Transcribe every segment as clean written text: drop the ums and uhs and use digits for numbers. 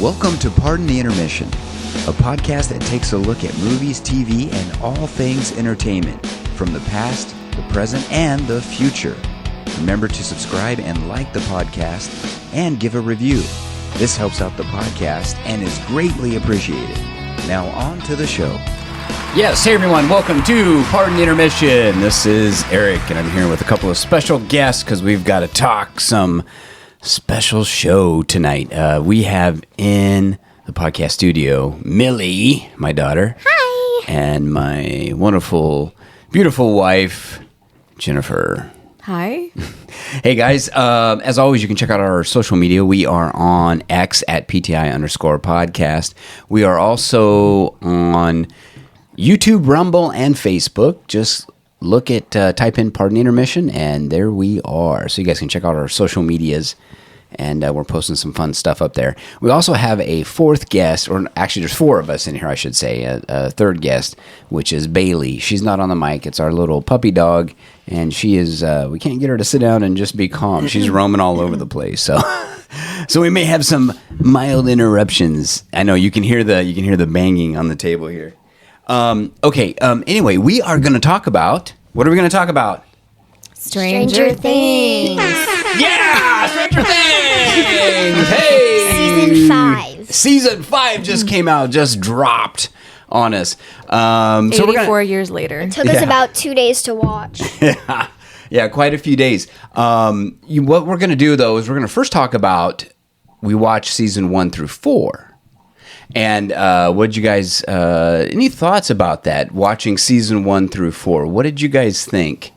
Welcome to Pardon the Intermission, a podcast that takes a look at movies, TV, and all things entertainment from the past, the present, and the future. Remember to subscribe and like the podcast and give a review. This helps out the podcast and is greatly appreciated. Now on to the show. Yes, hey everyone, welcome to Pardon the Intermission. This is Eric, and I'm here with a couple of special guests because we've got to talk some special show tonight. We have in the podcast studio Millie, my daughter. Hi. And my wonderful, beautiful wife, Jennifer. Hi. Hey guys, as always, you can check out our social media. We are on X at PTI_podcast. We are also on YouTube, Rumble, and Facebook. Just look at, type in Pardon the Intermission, and there we are. So you guys can check out our social medias, and we're posting some fun stuff up there. We also have a fourth guest, or actually there's four of us in here, I should say, a third guest, which is Bailey. She's not on the mic. It's our little puppy dog, and she is, we can't get her to sit down and just be calm. She's roaming all over the place, so... So we may have some mild interruptions. I know you can hear the banging on the table here. Anyway, we are going to talk about... What are we going to talk about? Stranger Things. Yeah! Stranger Things! Hey! Season 5. Season 5 just came out, just dropped on us. So 84 years later. Took us about 2 days to watch. Yeah, quite a few days. What we're going to do, though, is we're going to first talk about... We watched season 1 through 4. And what did you guys... any thoughts about that, watching season 1 through 4? What did you guys think?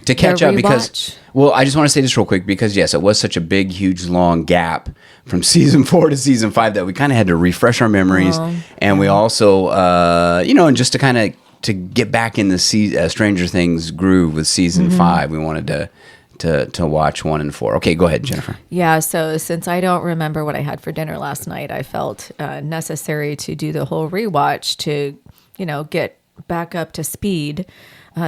To catch up, because... Well, I just want to say this real quick, because, yes, it was such a big, huge, long gap from season 4 to season 5 that we kind of had to refresh our memories. And we also, and just to kind of... To get back in the Stranger Things groove with season 5, we wanted to watch 1 and 4. Okay, go ahead, Jennifer. Yeah, so since I don't remember what I had for dinner last night, I felt necessary to do the whole rewatch to, get back up to speed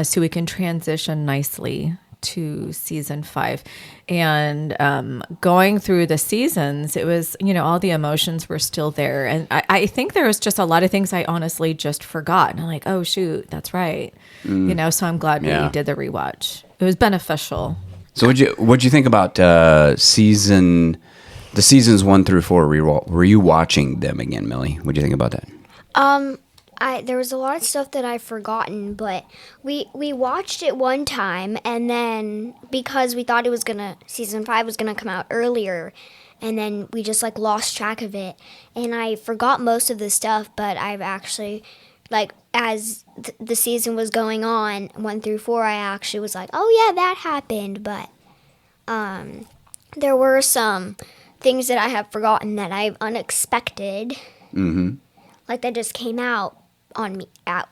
so we can transition nicely to season 5. And going through the seasons, it was, all the emotions were still there. And I think there was just a lot of things I honestly just forgot. And I'm like, oh, shoot, that's right. So I'm glad we did the rewatch. It was beneficial. So what'd you think about the seasons 1 through 4? Were you watching them again, Millie? What'd you think about that? There was a lot of stuff that I've forgotten, but we watched it one time, and then because we thought season 5 was gonna come out earlier, and then we just lost track of it, and I forgot most of the stuff. But I've actually as the season was going on, 1 through 4, I actually was like, oh yeah, that happened. But there were some things that I have forgotten that I've unexpected, that just came out on me, at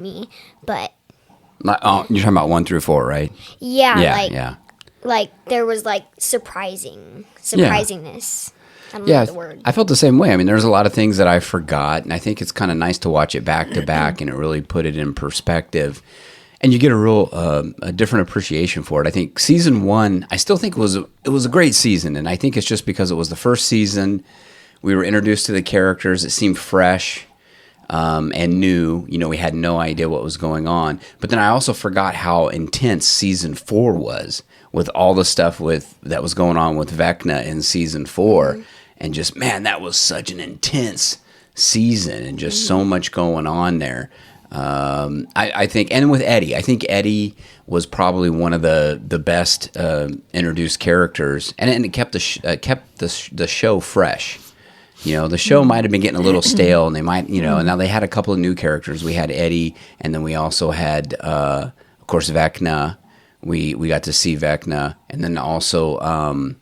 me. But you're talking about 1 through 4, right? Yeah. There was surprisingness. I don't know the word. I felt the same way. I mean, there's a lot of things that I forgot, and I think it's kind of nice to watch it back to back, and it really put it in perspective, and you get a different appreciation for it. I think season 1, I still think it was a great season, and I think it's just because it was the first season. We were introduced to the characters. It seemed fresh and new. We had no idea what was going on. But then I also forgot how intense season 4 was, with all the stuff that was going on with Vecna in season 4. And just, man, that was such an intense season, and just so much going on there. I think, and with Eddie, I think Eddie was probably one of the best introduced characters, and it kept the show fresh. The show might have been getting a little stale, and they might, and now they had a couple of new characters. We had Eddie, and then we also had, of course, Vecna. We got to see Vecna, and then also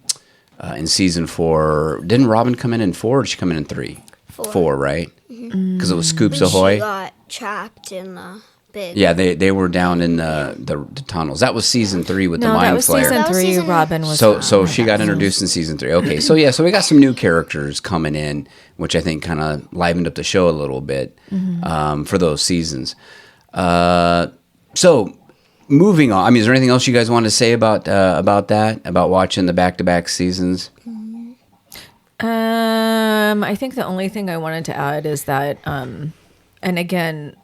in season 4, didn't Robin come in 4, or did she come in 3? 4, right? Because it was Scoops Ahoy. She got trapped in the big... Yeah, they were down in the tunnels. That was season 3 with the Mind Flayer. That was season 3. Robin was... So she got introduced in season 3. Okay, so we got some new characters coming in, which I think kind of livened up the show a little bit for those seasons. So... Moving on. I mean, is there anything else you guys want to say about that? About watching the back-to-back seasons? I think the only thing I wanted to add is that, and again,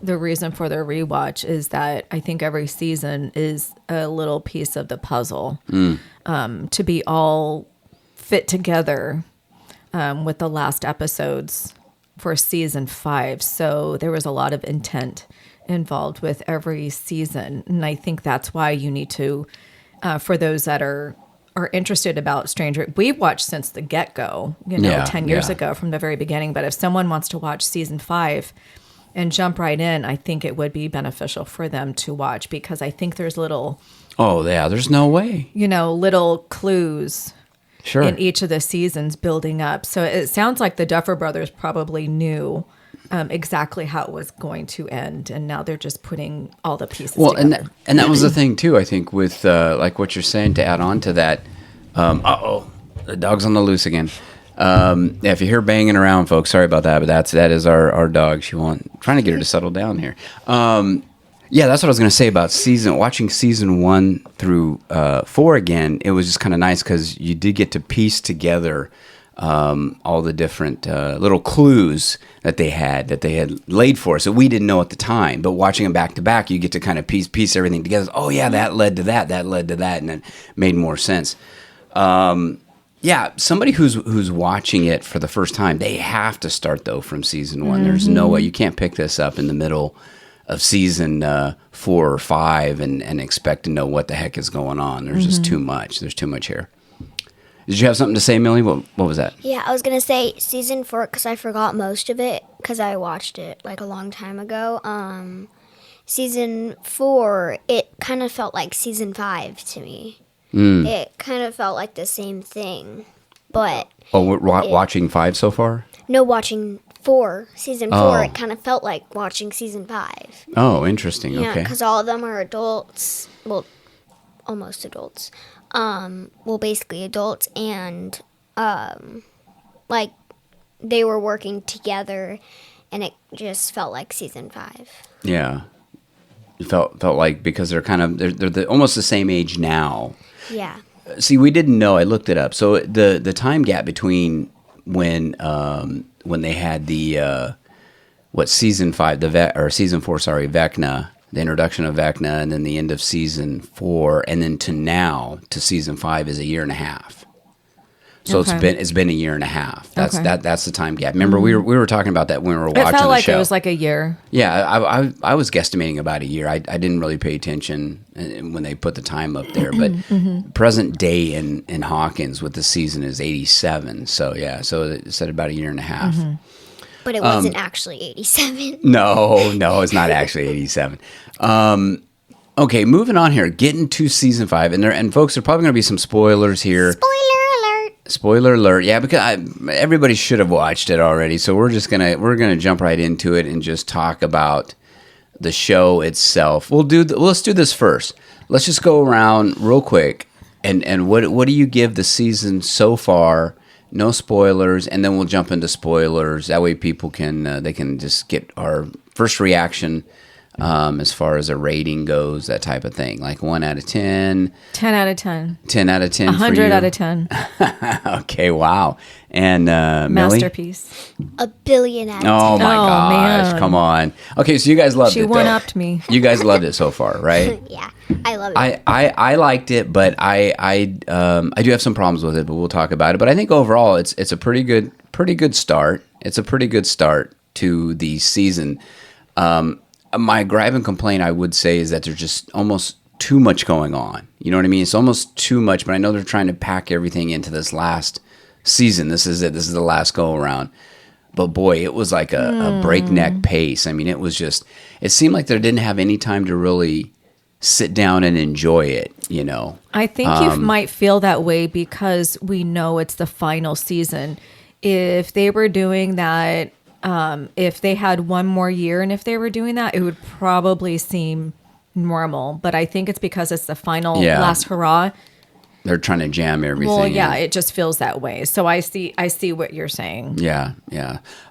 the reason for the rewatch is that I think every season is a little piece of the puzzle to be all fit together with the last episodes for season 5. So there was a lot of intent involved with every season. And I think that's why you need to, for those that are interested about Stranger, we've watched since the get-go, 10 years ago from the very beginning. But if someone wants to watch season 5 and jump right in, I think it would be beneficial for them to watch, because I think there's little... Oh, yeah, there's no way. Little clues Sure. in each of the seasons building up. So it sounds like the Duffer Brothers probably knew exactly how it was going to end, and now they're just putting all the pieces together. And that was the thing, too, I think, with like what you're saying, to add on to that. The dog's on the loose again. If you hear banging around, folks, sorry about that, but that is our dog. Trying to get her to settle down here. Yeah, that's what I was going to say about watching season 1 through 4 again. It was just kind of nice because you did get to piece together all the different little clues that they had laid for us that we didn't know at the time. But watching them back to back, you get to kind of piece everything together. Oh yeah, that led to that led to that, and it made more sense. Yeah, somebody who's watching it for the first time, they have to start though from season 1. There's no way you can't pick this up in the middle of season 4 or 5 and expect to know what the heck is going on. There's just too much. There's too much here. Did you have something to say, Millie? What was that? Yeah, I was going to say season 4 because I forgot most of it because I watched it like a long time ago. Season 4, it kind of felt like season 5 to me. It kind of felt like the same thing, but... Oh, we're watching 5 so far? No, watching 4. Season 4, it kind of felt like watching season 5. Oh, interesting. Yeah, Okay. because all of them are adults. Well, almost adults. Basically adults, and like they were working together, and it just felt like season 5. Yeah, it felt like because they're almost the same age now. Yeah. See, we didn't know. I looked it up. So the time gap between when they had the season 5 season 4, sorry, Vecna. The introduction of Vecna, and then the end of season 4, and then to now to season 5 is a year and a half. So it's been a year and a half. That's the time gap. Remember, we were talking about that when we were watching the show. It felt like it was like a year. Yeah, I was guesstimating about a year. I didn't really pay attention when they put the time up there, but present day in Hawkins with the season is 87. So yeah, so it said about a year and a half. But it wasn't actually 87. No, it's not actually 87. Okay, moving on here. Getting to season 5, and folks, there are probably going to be some spoilers here. Spoiler alert! Yeah, because everybody should have watched it already. So we're gonna jump right into it and just talk about the show itself. Let's do this first. Let's just go around real quick, and what do you give the season so far? No spoilers, and then we'll jump into spoilers. That way people can just get our first reaction as far as a rating goes, that type of thing. Like 1 out of 10. 10 out of 10. 10 out of 10 100 out of 10. Okay, wow. And Masterpiece. A billion out of 10. Oh my gosh, man. come on. Okay, so you guys loved it. She one-upped me. You guys loved it so far, right? Yeah, I love it. I liked it, but I do have some problems with it, but we'll talk about it. But I think overall it's a pretty good start. It's a pretty good start to the season. My gripe and complaint, I would say, is that there's just almost too much going on. You know what I mean? It's almost too much, but I know they're trying to pack everything into this last season. This is it. This is the last go around. But boy, it was like a breakneck pace. I mean, it seemed like they didn't have any time to really sit down and enjoy it, you know? I think you might feel that way because we know it's the final season. If they were doing that, if they had one more year and if they were doing that, it would probably seem normal. But I think it's because it's the final last hurrah. They're trying to jam everything. Well, yeah, it just feels that way. So I see what you're saying. Yeah.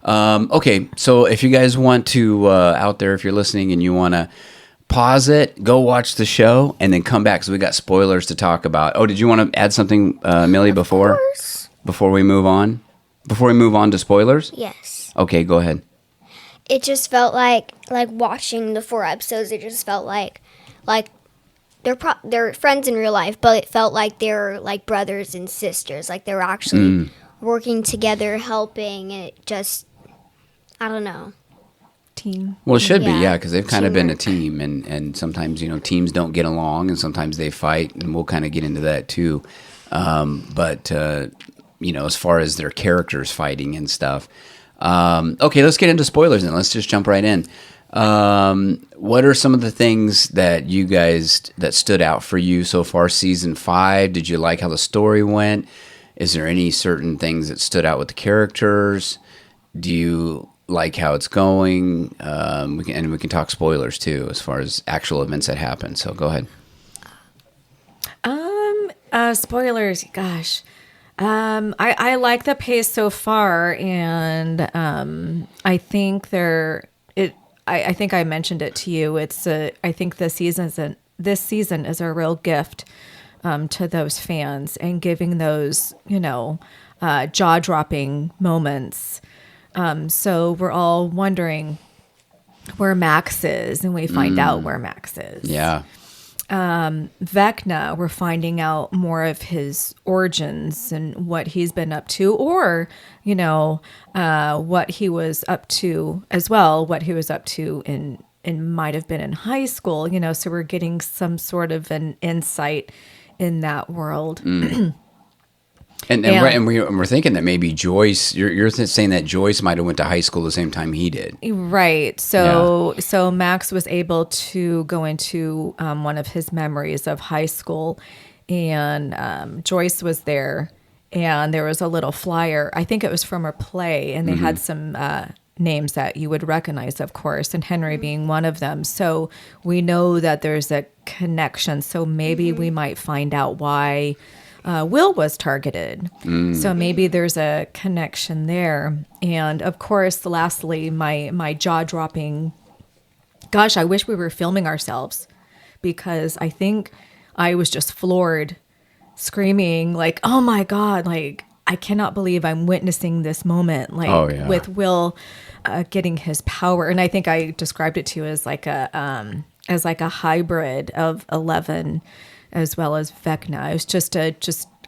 Okay, so if you guys want to, out there, if you're listening and you want to pause it, go watch the show, and then come back because we got spoilers to talk about. Oh, did you want to add something, Millie, before? Of course. before we move on? Before we move on to spoilers? Yes. Okay, go ahead. It just felt like watching the 4 episodes. It just felt like they're friends in real life, but it felt like they're like brothers and sisters. Like they were actually working together, helping. And it just, I don't know. Team. Well, it should be, Yeah. yeah, because they've kind of been a Teamwork. team, and sometimes, teams don't get along, and sometimes they fight, and we'll kind of get into that too. But as far as their characters fighting and stuff. Okay, let's get into spoilers then. Let's just jump right in. What are some of the things that you guys that stood out for you so far? Season 5, did you like how the story went? Is there any certain things that stood out with the characters? Do you like how it's going? We can talk spoilers too, as far as actual events that happen. So go ahead. Spoilers, gosh. I like the pace so far, and I think I think I mentioned it to you. I think this season is a real gift to those fans, and giving those jaw-dropping moments. So we're all wondering where Max is, and we find out where Max is. Yeah. Vecna, we're finding out more of his origins and what he's been up to, or, what he was up to as well, what he was up to in might have been in high school, so we're getting some sort of an insight in that world. And we're thinking that maybe Joyce, you're saying that Joyce might have went to high school the same time he did. Right. So Max was able to go into one of his memories of high school, and Joyce was there, and there was a little flyer. I think it was from a play, and they had some names that you would recognize, of course, and Henry being one of them. So we know that there's a connection. So maybe we might find out why Will was targeted. So maybe there's a connection there. And of course, lastly, my jaw-dropping, gosh, I wish we were filming ourselves, because I think I was just floored, screaming like, oh my God, like, I cannot believe I'm witnessing this moment, like with Will getting his power. And I think I described it to you as like a hybrid of 11 as well as Vecna. It was just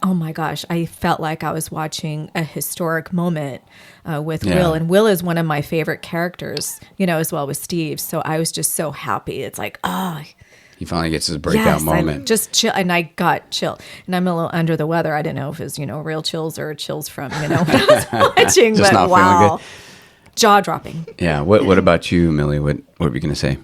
oh my gosh, I felt like I was watching a historic moment with Will. And Will is one of my favorite characters, as well with Steve. So I was just so happy. It's like, He finally gets his breakout moment. I just chill, and I got chill. And I'm a little under the weather. I didn't know if it was, real chills or chills from, what I was watching. Just but not feeling good. Jaw-dropping. Yeah. What about you, Millie? What were you going to say?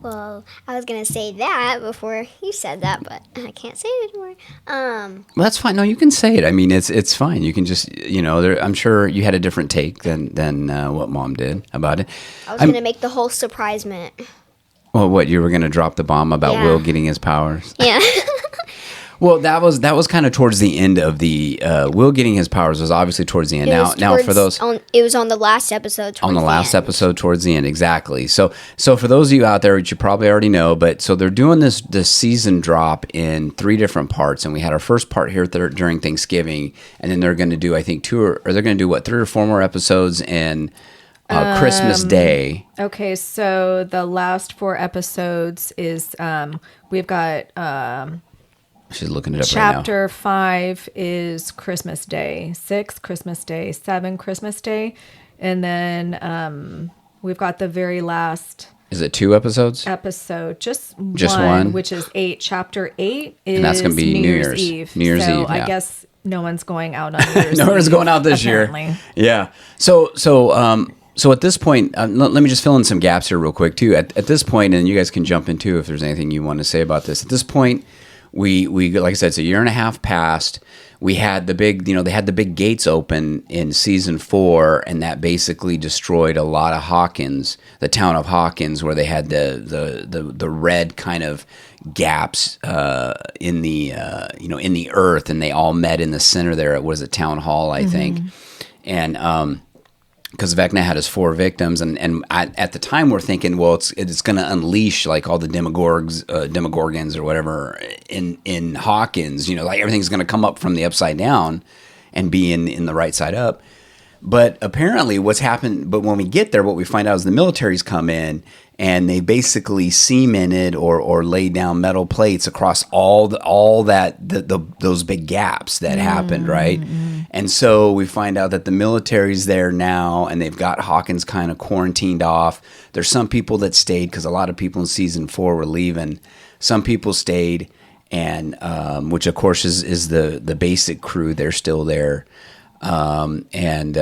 Well, I was going to say that before you said that, but I can't say it anymore. Well, that's fine. No, you can say it. I mean, it's fine. You can just, I'm sure you had a different take than what Mom did about it. I was going to make the whole surprisement. Well, what, you were going to drop the bomb about Will getting his powers? Yeah. Well, that was kind of towards the end of the Will getting his powers was obviously towards the end. Now for those it was on the last episode. On the last episode towards the end, exactly. So for those of you out there, which you probably already know, but so they're doing this season drop in 3 different parts, and we had our first part here during Thanksgiving, and then they're going to do, I think, 3 or 4 more episodes in Christmas Day. Okay, so the last 4 episodes is we've got. She's looking it up right now. Chapter 5 is Christmas Day, 6 Christmas Day, 7 Christmas Day, and then we've got the very last. Is it 2 episodes? Episode, just one, which is 8. Chapter 8 is and that's going to be New Year's Eve. New Year's so Eve. Yeah. I guess no one's going out on New Year's No one's going out this apparently. year. Yeah. So at this point, let me just fill in some gaps here real quick too. At this point, and you guys can jump in too if there's anything you want to say about this. At this point, we like I said, it's a year and a half past. We had the big, they had the big gates open in season 4, and that basically destroyed a lot of Hawkins, the town of Hawkins, where they had the red kind of gaps in the in the earth, and they all met in the center there. It was a town hall, I think, and because Vecna had his 4 victims, and at the time we're thinking, well, it's going to unleash like all the demogorgons or whatever in Hawkins, like everything's going to come up from the upside down, and be in the right side up. But apparently what's happened, but when we get there, what we find out is the military's come in and they basically cemented or laid down metal plates across those big gaps that happened, right? And so we find out that the military's there now and they've got Hawkins kind of quarantined off. There's some people that stayed because a lot of people in season 4 were leaving. Some people stayed, and which of course is the basic crew. They're still there. And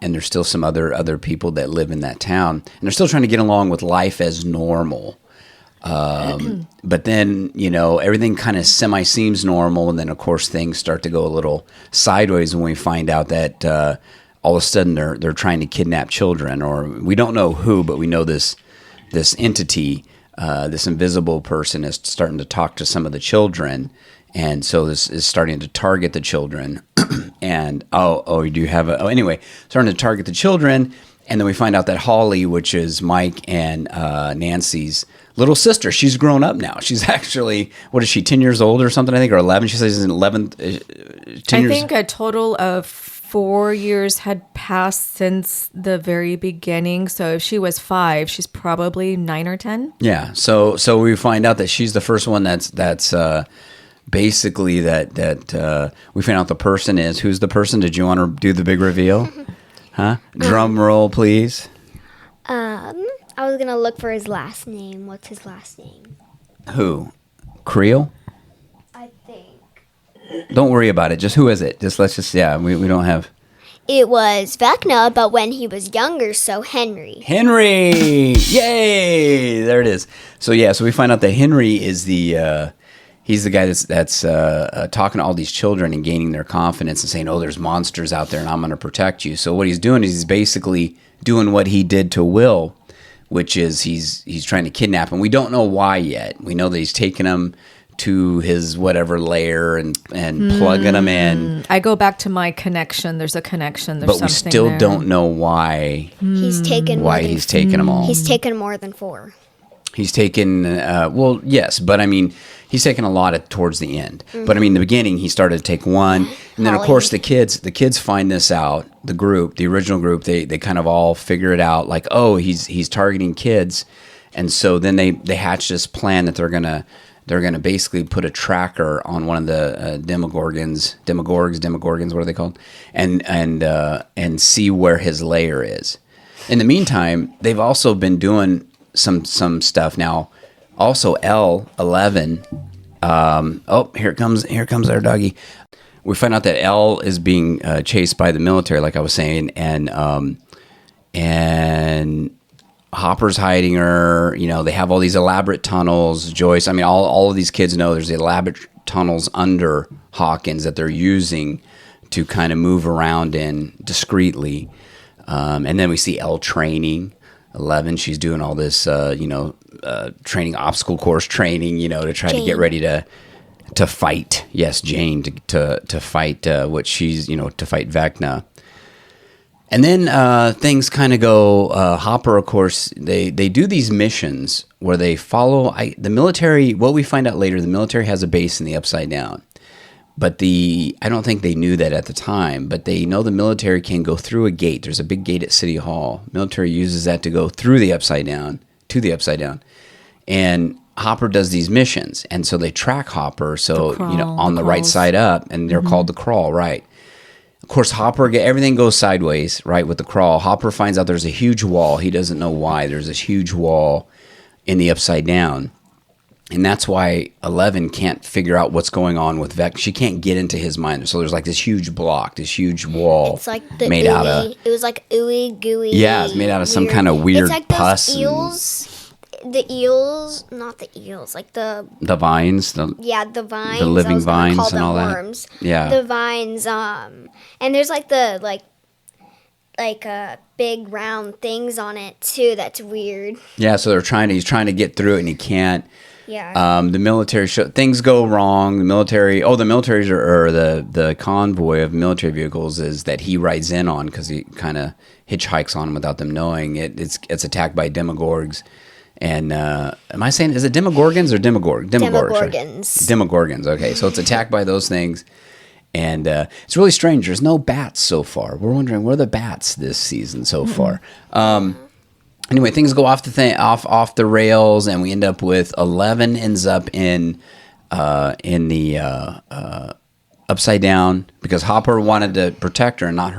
there's still some other people that live in that town, and they're still trying to get along with life as normal. But then, everything kind of seems normal, and then of course things start to go a little sideways when we find out that all of a sudden they're trying to kidnap children, or we don't know who, but we know this entity, this invisible person is starting to talk to some of the children. And so this is starting to target the children. And, you do have anyway, starting to target the children. And then we find out that Holly, which is Mike and Nancy's little sister, she's grown up now. She's actually, what is she, 10 years old or something, I think, or 11? She says she's in 11, 10 years. I think a total of 4 years had passed since the very beginning. So if she was 5, she's probably 9 or 10. Yeah. So we find out that she's the first one that's basically that we find out the person is. Who's the person? Did you want to do the big reveal? Huh? Drum roll, please. I was gonna look for his last name. What's his last name? Who? Creel? I think Don't worry about it. Just who is it? We don't have. it was Vecna, but when he was younger, so Henry. Henry! Yay! There it is. So we find out that Henry is he's the guy that's talking to all these children and gaining their confidence and saying, there's monsters out there and I'm going to protect you. So what he's doing is he's basically doing what he did to Will, which is he's trying to kidnap him. We don't know why yet. We know that he's taking him to his whatever lair and plugging him in. I go back to my connection. There's a connection. There's but something we still there. don't know why. He's taken He's taken them all. He's taken more than 4. He's taken, yes, but I mean, he's taken a lot towards the end. Mm-hmm. But I mean, in the beginning, he started to take one. And then, of course, the kids find this out, the original group, they kind of all figure it out, like, he's targeting kids. And so then they hatch this plan that they're gonna basically put a tracker on one of the Demogorgons, what are they called? And see where his lair is. In the meantime, they've also been doing some stuff now. Also, L11. Here comes our doggy. We find out that L is being chased by the military, like I was saying, and Hopper's hiding her. They have all these elaborate tunnels. Joyce, I mean, all of these kids know there's elaborate tunnels under Hawkins that they're using to kind of move around in discreetly. And then we see L training. 11, she's doing all this, training, obstacle course training, to try to get ready to fight. Yes, Jane, to fight what she's, to fight Vecna. And then things kind of go, Hopper, of course, they do these missions where they follow the military. What we find out later, the military has a base in the Upside Down. But I don't think they knew that at the time, but they know the military can go through a gate. There's a big gate at City Hall. Military uses that to go through the Upside Down, to the Upside Down. And Hopper does these missions. And so they track Hopper, on the right side up, and they're called the crawl, right? Of course, everything goes sideways, right, with the crawl. Hopper finds out there's a huge wall. He doesn't know why. There's this huge wall in the Upside Down. And that's why 11 can't figure out what's going on with Vec. She can't get into his mind. So there's like this huge block, this huge wall. It's like it was like ooey gooey. Yeah, it's made out of some kind of weird it's like pus. Those eels. The eels, not the eels, like the vines. The vines. The living vines and all worms. that. Yeah. The vines. And there's like big round things on it too. That's weird. Yeah, so he's trying to get through it and he can't. Yeah. The military things go wrong. The military, or the convoy of military vehicles is that he rides in on because he kind of hitchhikes on them without them knowing. It's attacked by Demogorgs. And am I saying, is it Demogorgons or Demogorgs? Demogorgons. Demogorgons. Okay, so it's attacked by those things. And it's really strange. There's no bats so far. We're wondering, where are the bats this season so far? Anyway, things go off the rails, and we end up with 11 ends up in the upside down because Hopper wanted to protect her and not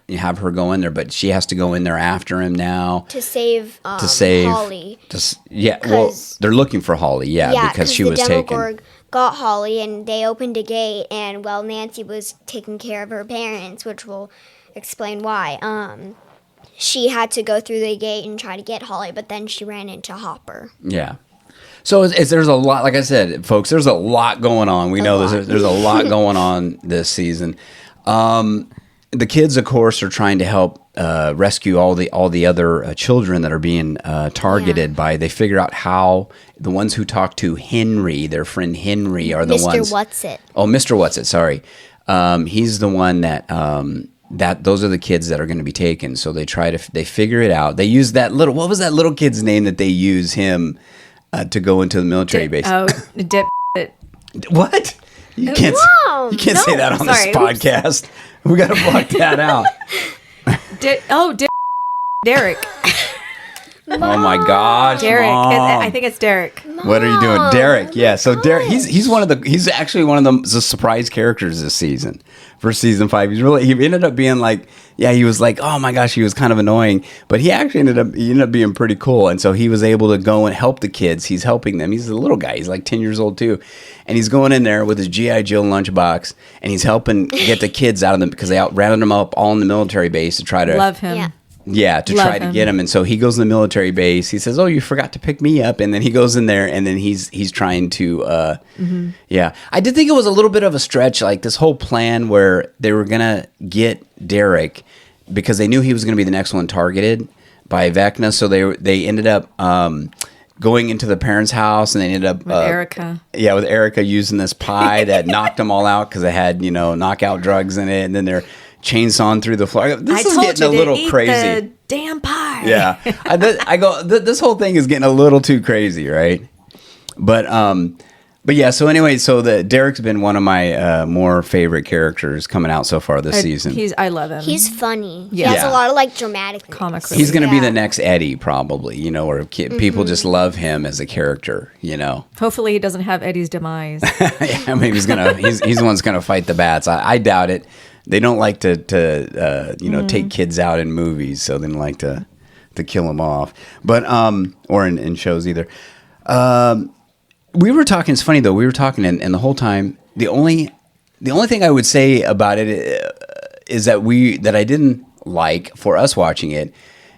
have her go in there, but she has to go in there after him now to save Holly. Well, they're looking for Holly, because she was taken. Demogorgon got Holly, and they opened a gate, and while Nancy was taking care of her parents, which will explain why, she had to go through the gate and try to get Holly, but then she ran into Hopper. Yeah. So there's a lot, like I said, folks, there's a lot going on. We know there's a lot going on this season. The kids, of course, are trying to help rescue all the other children that are being targeted by. They figure out how the ones who talk to Henry, their friend Henry, are the ones. Mr. Whatsit. Oh, Mr. Whatsit. Sorry, he's the one that those are the kids that are going to be taken. So they figure it out. They use that little. What was that little kid's name that they use him to go into the military base? Oh, Dip. What? You can't say that on this podcast. Oops. We got to block that out. Derek. Oh my gosh, Derek. Mom. I think it's Derek. Mom. What are you doing, Derek? Yeah, so Derek, he's actually one of the surprise characters this season for season 5. He ended up being like, he was like, oh my gosh, he was kind of annoying, but he actually ended up being pretty cool, and so he was able to go and help the kids. He's helping them. He's a little guy. He's like 10 years old too, and he's going in there with his G.I. Joe lunchbox, and he's helping get the kids out of them because they rounded them up all in the military base to try to love him. Yeah, to try to get him. And so he goes in the military base. He says, oh, you forgot to pick me up. And then he goes in there, and then he's trying to, I did think it was a little bit of a stretch, like this whole plan where they were going to get Derek because they knew he was going to be the next one targeted by Vecna. So they ended up going into the parents' house, and they ended up... with Erica. Yeah, with Erica using this pie that knocked them all out because it had, knockout drugs in it. And then they're chainsawing through the floor. This is getting a little crazy. The damn pie. Yeah, I go. This whole thing is getting a little too crazy, right? But yeah. So anyway, Derek's been one of my more favorite characters coming out so far this season. I love him. He's funny. Yeah. He has a lot of dramatic comic. He's going to be the next Eddie, probably. Where people just love him as a character. Hopefully, he doesn't have Eddie's demise. Yeah, maybe he's the one's gonna fight the bats. I doubt it. They don't like to take kids out in movies, so they don't like to kill them off. But or in shows either. We were talking. It's funny though. We were talking, and the whole time, the only thing I would say about it is that I didn't like for us watching it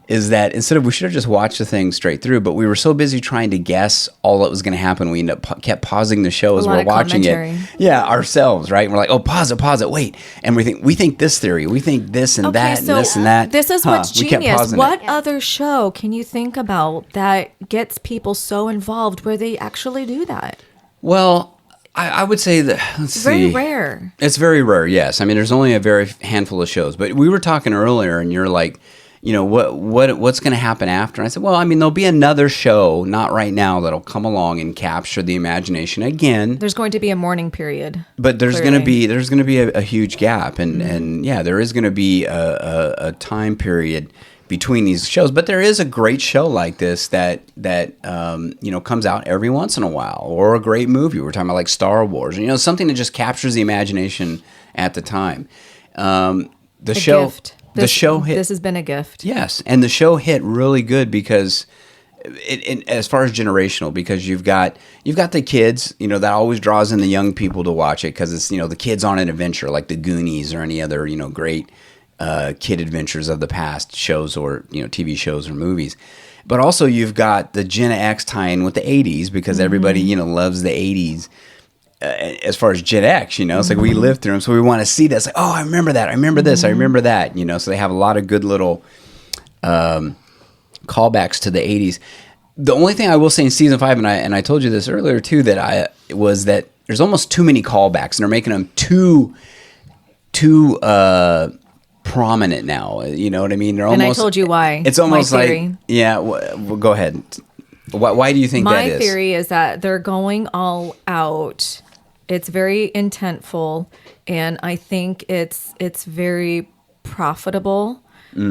is that we should have just watched the thing straight through, but we were so busy trying to guess all that was going to happen. We kept pausing the show as we're watching it. Yeah, ourselves, right? And we're like, oh, pause it, wait. And we think this theory, we think this and that, and this and that. This is what's genius. What other show can you think about that gets people so involved where they actually do that? Well, I would say that it's very rare. It's very rare, yes. I mean, there's only a very handful of shows. But we were talking earlier, and you're like, what's going to happen after? And I said, well, I mean, there'll be another show, not right now, that'll come along and capture the imagination again. There's going to be a mourning period, but there's going to be a huge gap, and there is going to be a time period between these shows. But there is a great show like this that comes out every once in a while, or a great movie. We're talking about like Star Wars, something that just captures the imagination at the time. The show. The show hit. This has been a gift. Yes, and the show hit really good because, as far as generational, because you've got the kids, that always draws in the young people to watch it because it's the kids on an adventure like the Goonies or any other great kid adventures of the past shows or TV shows or movies. But also you've got the Gen X tie-in with the 80s because everybody loves the 80s. As far as Gen X, it's like we lived through them, so we want to see this. Like, oh, I remember that. I remember this. I remember that. So they have a lot of good little callbacks to the 80s. The only thing I will say in season 5, and I told you this earlier too, that there's almost too many callbacks, and they're making them too prominent now. You know what I mean? They're almost. And I told you why. It's almost like well, go ahead. Why do you think that is? My theory is that they're going all out It's very intentful, and I think it's very profitable.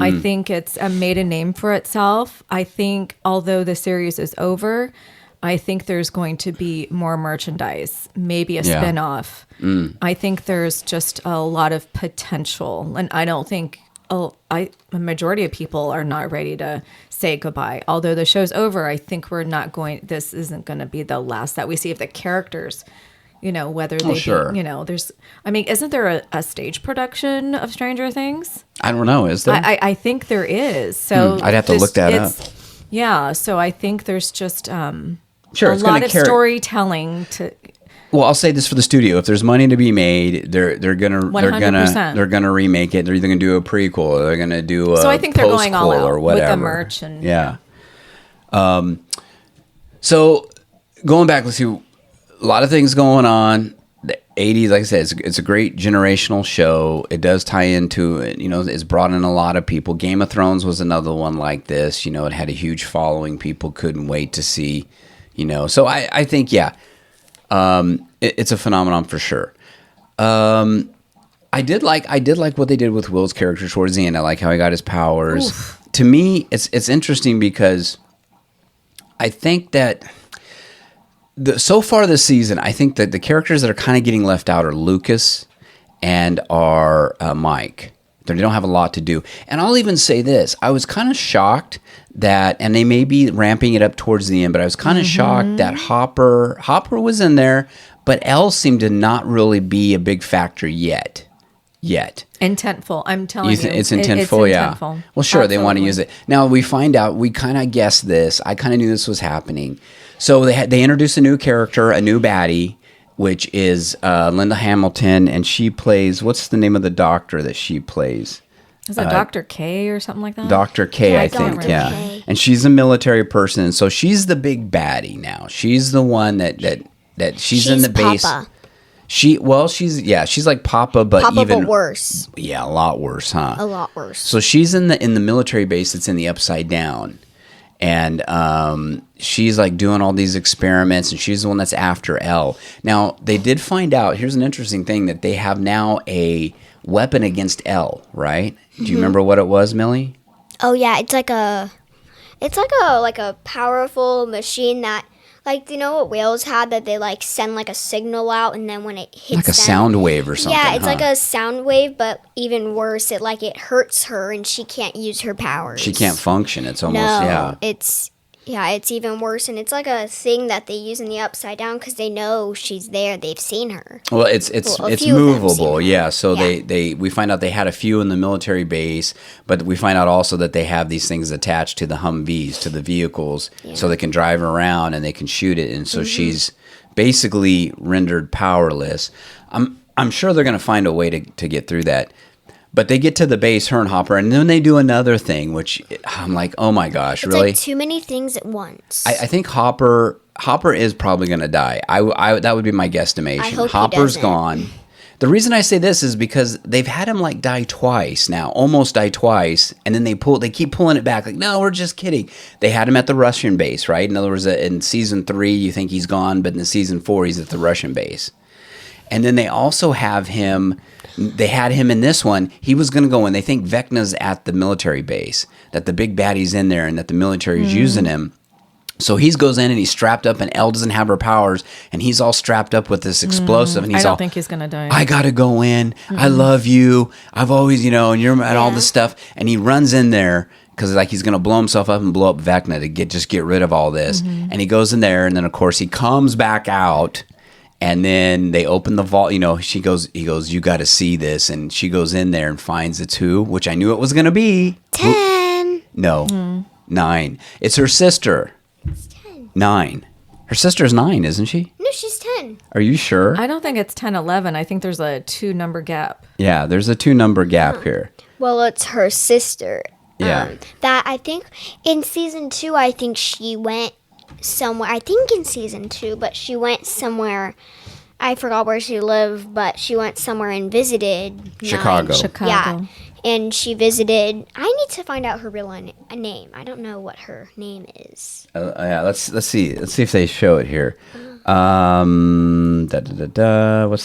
I think it's made a name for itself. I think although the series is over, I think there's going to be more merchandise, maybe a spin-off. I think there's just a lot of potential, and I don't think a majority of people are not ready to say goodbye. Although the show's over, I think this isn't going to be the last that we see of the characters. Whether they isn't there a stage production of Stranger Things? I don't know. Is there? I think there is. So I'd have to look that up. Yeah. So I think there's just a it's lot of storytelling to. Well, I'll say this for the studio: if there's money to be made, they're gonna 100%. remake it. They're either gonna do a prequel, or they're gonna do a So I think they're going all out or whatever with the merch and So going back, let's see, a lot of things going on. The 80s, like I said, it's a great generational show. It does tie into it. It's brought in a lot of people. Game of Thrones was another one like this. It had a huge following. People couldn't wait to see. So I think it's a phenomenon for sure. I did like what they did with Will's character towards the end. I like how he got his powers. Oof. To me, it's interesting because I think that so far this season, I think that the characters that are kind of getting left out are Lucas and are Mike. They don't have a lot to do. And I'll even say this. I was kind of shocked that, and they may be ramping it up towards the end, but I was kind of shocked that Hopper was in there, but Elle seemed to not really be a big factor yet. Intentful. I'm telling you. It's intentful, yeah. Intentful. Well, sure, Absolutely. They want to use it. Now, we find out, we kind of guessed this. I kind of knew this was happening. So they introduced a new character, a new baddie, which is Linda Hamilton, and she plays, what's the name of the doctor that she plays? Is it Dr. K or something like that? Dr. K, Yeah, I think, Dr. yeah. K. And she's a military person, so she's the big baddie now. She's the one that she's in the base. Papa. She's like Papa, but Papa, even but worse. Yeah, a lot worse, huh? A lot worse. So she's in the military base that's in the Upside Down. And she's like doing all these experiments, and she's the one that's after Elle. Now, they did find out, here's an interesting thing, that they have now a weapon against Elle, right? Do you remember what it was, Millie? Oh yeah, it's like a powerful machine that, like, you know what whales have, that they like send like a signal out, and then when it hits Like a them, sound wave or something. Yeah, it's huh? like a sound wave, but even worse, it hurts her and she can't use her powers. She can't function. It's almost, it's even worse, and it's like a thing that they use in the Upside Down because they know she's there. They've seen her. Well, it's few of them movable, seen her. yeah. So Yeah. we find out they had a few in the military base, but we find out also that they have these things attached to the Humvees, to the vehicles, so they can drive around and they can shoot it. And so she's basically rendered powerless. I'm sure they're going to find a way to get through that. But they get to the base, her and Hopper, and then they do another thing, which I'm like, oh my gosh, It's really? like too many things at once. I think Hopper is probably going to die. I that would be my guesstimation. I hope he Hopper's doesn't. gone. The reason I say this is because they've had him like die twice now, almost die twice, and then they keep pulling it back. Like, no, we're just kidding. They had him at the Russian base, right? In other words, in season 3, you think he's gone, but in season 4, he's at the Russian base. And then they also have him. They had him in this one. He was going to go in. They think Vecna's at the military base, that the big baddie's in there, and that the military is using him. So he goes in and he's strapped up, and Elle doesn't have her powers, and he's all strapped up with this explosive, and he's I don't think he's gonna die. I gotta go in. I love you. I've always, and you're and all this stuff, and he runs in there because like he's gonna blow himself up and blow up Vecna to get rid of all this, and he goes in there, and then of course he comes back out. And then they open the vault, he goes, you got to see this. And she goes in there and finds it's who, which I knew it was going to be. 10. No, 9. It's her sister. It's 10. 9. Her sister's 9, isn't she? No, she's 10. Are you sure? I don't think it's 10, 11. I think there's a 2-number gap. Yeah, there's a 2-number gap here. Well, it's her sister. Yeah. That I think in season 2, I think she went somewhere. I think in season 2, but she went somewhere. I forgot where she lived, but she went somewhere and visited Chicago. Yeah, and she visited. I need to find out her real name. I don't know what her name is. Yeah, let's see. Let's see if they show it here. What's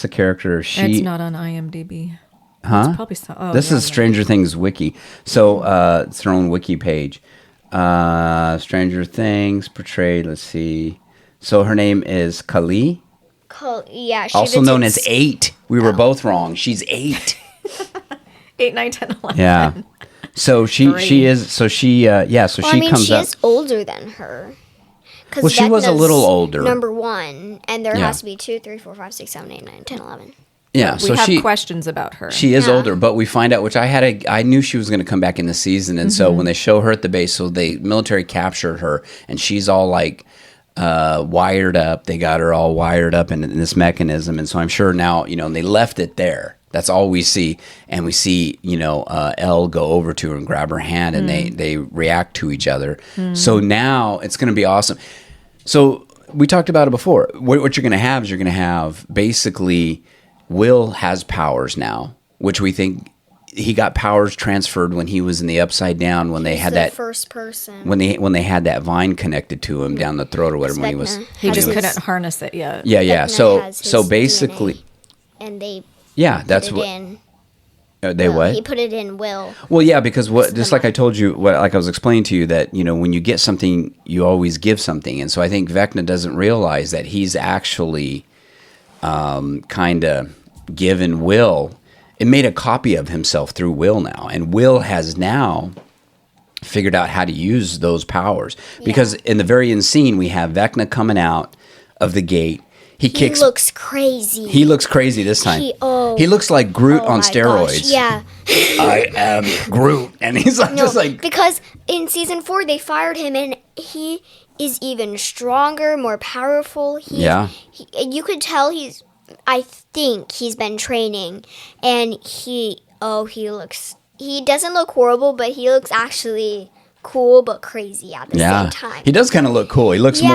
the character? It's not on IMDb. Huh? It's probably This is Stranger Things wiki. So it's their own wiki page. Stranger Things portrayed. Let's see. So her name is Kali. Yeah. Also known as 8. We were both wrong. She's 8. 8, 9, 10, 11. Yeah. So she is. So she So Well, she I mean, comes she up. is older than her. Well, she was a little older. Number 1, and there Yeah. has to be 2, 3, 4, 5, 6, 7, 8, 9, 10, 11. Yeah. We So have questions about her. She is Yeah. older, but we find out, which I knew she was going to come back in the season, and so when they show her at the base, so the military captured her, and she's all like wired up. They got her all wired up in this mechanism, and so I'm sure now, they left it there. That's all we see, and we see, Elle go over to her and grab her hand, and they react to each other. So now it's going to be awesome. So we talked about it before. What you're going to have is you're going to have basically Will has powers now, which we think he got powers transferred when he was in the Upside Down when they had the that first person. when they had that vine connected to him down the throat or whatever when he was. Vecna He just has couldn't his- harness it yet. Yeah. Vecna So has his so basically, DNA, and they yeah, that's put it what in. they Will. what. He put it in Will. Well, yeah, because This is just the like I told you, like I was explaining to you that when you get something, you always give something, and so I think Vecna doesn't realize that he's actually kind of given Will. It made a copy of himself through Will now, and Will has now figured out how to use those powers because in the very end scene we have Vecna coming out of the gate. He kicks. Looks crazy. He looks crazy this time. He looks like Groot on my steroids. Gosh, yeah. I am Groot, and he's like just like. Because in season 4 they fired him, and he is even stronger, more powerful. You could tell I think he's been training, and he doesn't look horrible, but he looks actually cool but crazy at the same time. He does kind of look cool. He looks more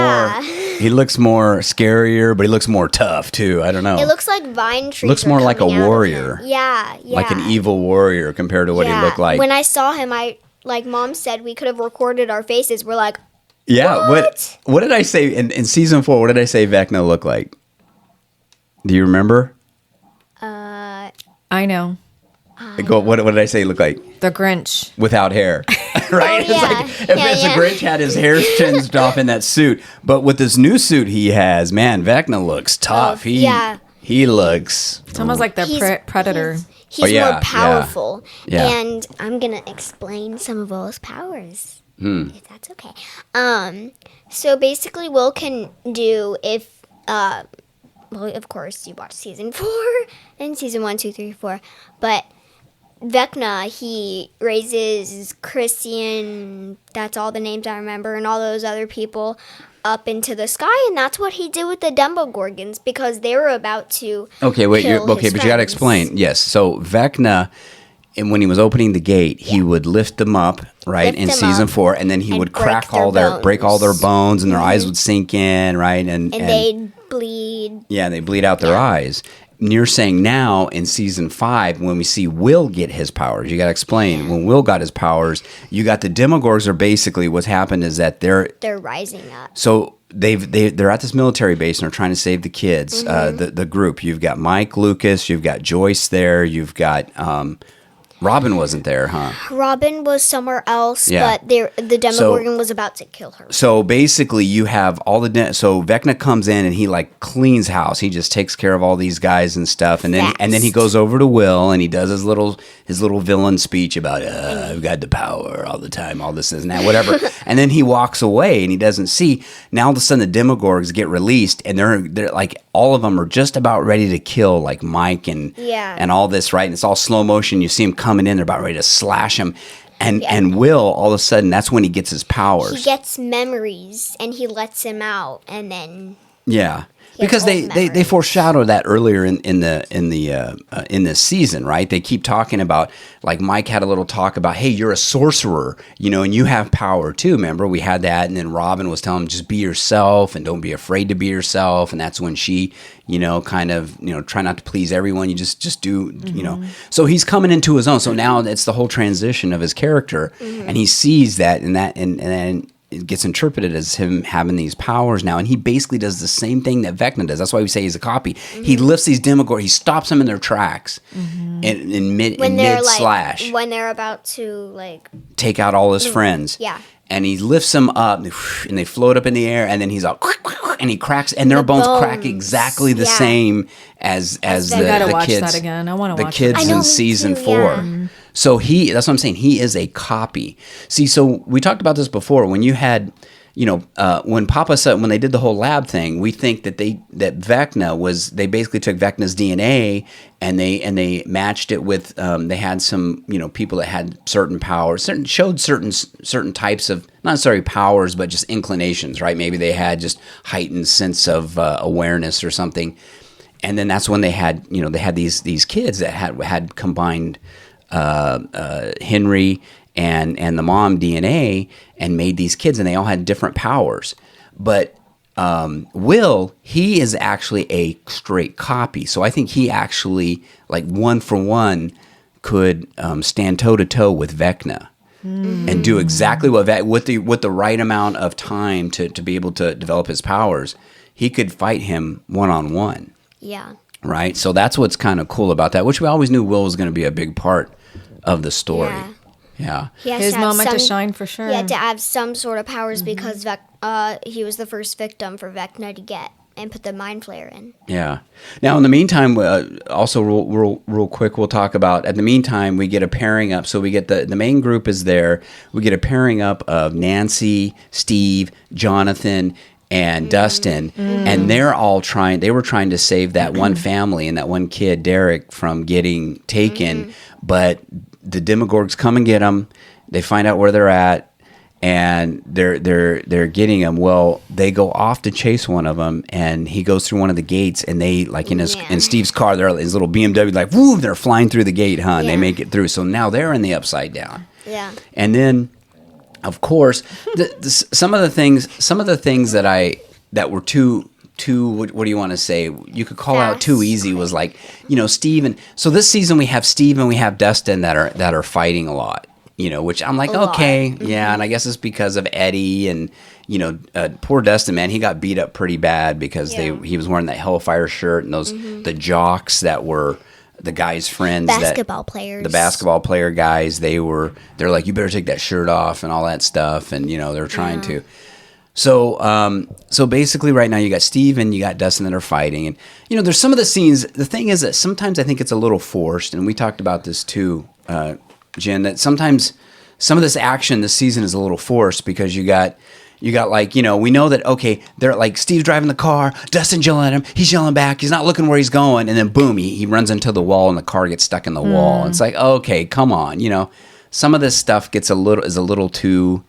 scarier, but he looks more tough too. I don't know. It looks like vine trees. Looks are more like a coming out of warrior. him. Yeah. Like an evil warrior compared to what he looked like. When I saw him, like Mom said, we could have recorded our faces. We're like, yeah. What? What did I say in season 4? What did I say Vecna looked like? Do you remember? I know. What did I say he looked like? The Grinch. Without hair. Right? Oh, yeah. It's like if the Grinch had his hair singed off in that suit. But with this new suit he has, man, Vecna looks tough. He looks. It's almost like the Predator. He's yeah, more powerful. Yeah. And I'm going to explain some of Will's powers, if that's okay. So basically, Will can do if, well, of course, you watch season 4 and season 1, 2, 3, 4. But Vecna, he raises Christian, that's all the names I remember, and all those other people up into the sky, and that's what he did with the Demogorgons because they were about to Okay, wait. kill But his you got to friends. explain. Yes. So Vecna, and when he was opening the gate, he would lift them up, right, Lift in them season up 4, and then he and would break crack their break all their bones. bones, and their eyes would sink in, right, and they'd bleed. yeah, they bleed out their eyes. And you're saying now in season 5, when we see Will get his powers, you got to explain. When Will got his powers, you got the Demogorgs are basically what's happened is that they're Rising up. so they're at this military base and they're trying to save the kids. The group. You've got Mike, Lucas. You've got Joyce there. You've got Robin wasn't there, huh? Robin was somewhere else, Yeah. but the Demogorgon was about to kill her. So basically, you have all the so Vecna comes in and he like cleans house. He just takes care of all these guys and stuff, and then he goes over to Will and he does his little villain speech about I've got the power all the time, all this and that, whatever. And then he walks away and he doesn't see. Now all of a sudden the Demogorgs get released and they're like all of them are just about ready to kill like Mike and all this, right? And it's all slow motion. You see him coming in, they're about ready to slash him. And Will, all of a sudden, that's when he gets his powers. He gets memories, and he lets him out, and then yeah, because they foreshadow that earlier in this season, right? They keep talking about like Mike had a little talk about, hey, you're a sorcerer, and you have power too. Remember, we had that, and then Robin was telling him just be yourself and don't be afraid to be yourself, and that's when she, kind of, try not to please everyone. You just do, So he's coming into his own. So now it's the whole transition of his character, and he sees that and it gets interpreted as him having these powers now, and he basically does the same thing that Vecna does. That's why we say he's a copy. He lifts these Demogorgons, he stops them in their tracks in mid slash when they're about to like take out all his friends. Yeah. And he lifts them up, and they float up in the air, and then he's all, and he cracks, and their bones crack exactly the same as I the gotta watch kids. that again. I want to watch the kids know, in me season too, 4. yeah. So that's what I'm saying. He is a copy. See, so we talked about this before. When you had, when Papa said, when they did the whole lab thing, we think that Vecna they basically took Vecna's DNA and they matched it with, they had some, people that had certain powers, showed certain types of, not necessarily powers, but just inclinations, right? Maybe they had just heightened sense of awareness or something. And then that's when they had, they had these kids that had combined Henry and the mom DNA and made these kids, and they all had different powers. But Will, he is actually a straight copy. So I think he actually, like one for one, could stand toe to toe with Vecna and do exactly what with the right amount of time to be able to develop his powers. He could fight him one-on-one. Yeah. Right? So that's what's kind of cool about that, which we always knew Will was going to be a big part of the story. Yeah. His moment to shine for sure. He had to have some sort of powers because he was the first victim for Vecna to get and put the mind flare in. Yeah. Now, in the meantime, also real quick, we'll talk about, at the meantime, we get a pairing up. So we get the main group is there. We get a pairing up of Nancy, Steve, Jonathan, and Dustin, and they were trying to save that one family and that one kid, Derek, from getting taken, but the Demogorgs come and get them. They find out where they're at, and they're getting him. Well, they go off to chase one of them, and he goes through one of the gates, and they, like in Steve's car, they're his little BMW, like, woo, they're flying through the gate, huh? And they make it through. So now they're in the Upside Down. Yeah. And then, of course, some of the things that were too what do you want to say? You could call out too easy was like, Steve, and so this season we have Steve and we have Dustin that are fighting a lot, which I'm like, okay, yeah, and I guess it's because of Eddie and poor Dustin, man, he got beat up pretty bad because he was wearing that Hellfire shirt and those the jocks that were the guy's friends, the basketball player guys, they're like, you better take that shirt off and all that stuff, and they're trying to. So basically right now you got Steve and you got Dustin that are fighting, and there's some of the scenes. The thing is that sometimes I think it's a little forced, and we talked about this too, Jen, that sometimes some of this action this season is a little forced because you got like, we know that, okay, they're like, Steve's driving the car, Dustin's yelling at him, he's yelling back, he's not looking where he's going, and then boom, he runs into the wall and the car gets stuck in the wall. It's like, okay, come on, some of this stuff is a little too,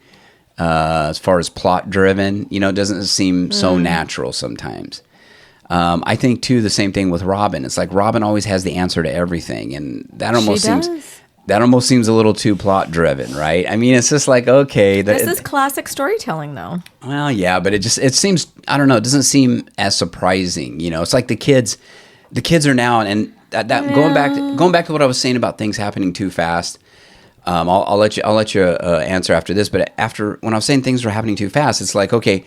as far as plot driven, it doesn't seem so natural sometimes. I think too, the same thing with Robin. It's like Robin always has the answer to everything, and that almost seems a little too plot driven, right? I mean, it's just like, okay. This is classic storytelling, though. Well, yeah, but it seems, I don't know, it doesn't seem as surprising. It's like the kids are now, and going back to what I was saying about things happening too fast. I'll let you answer after this, but when I was saying things were happening too fast, it's like, okay,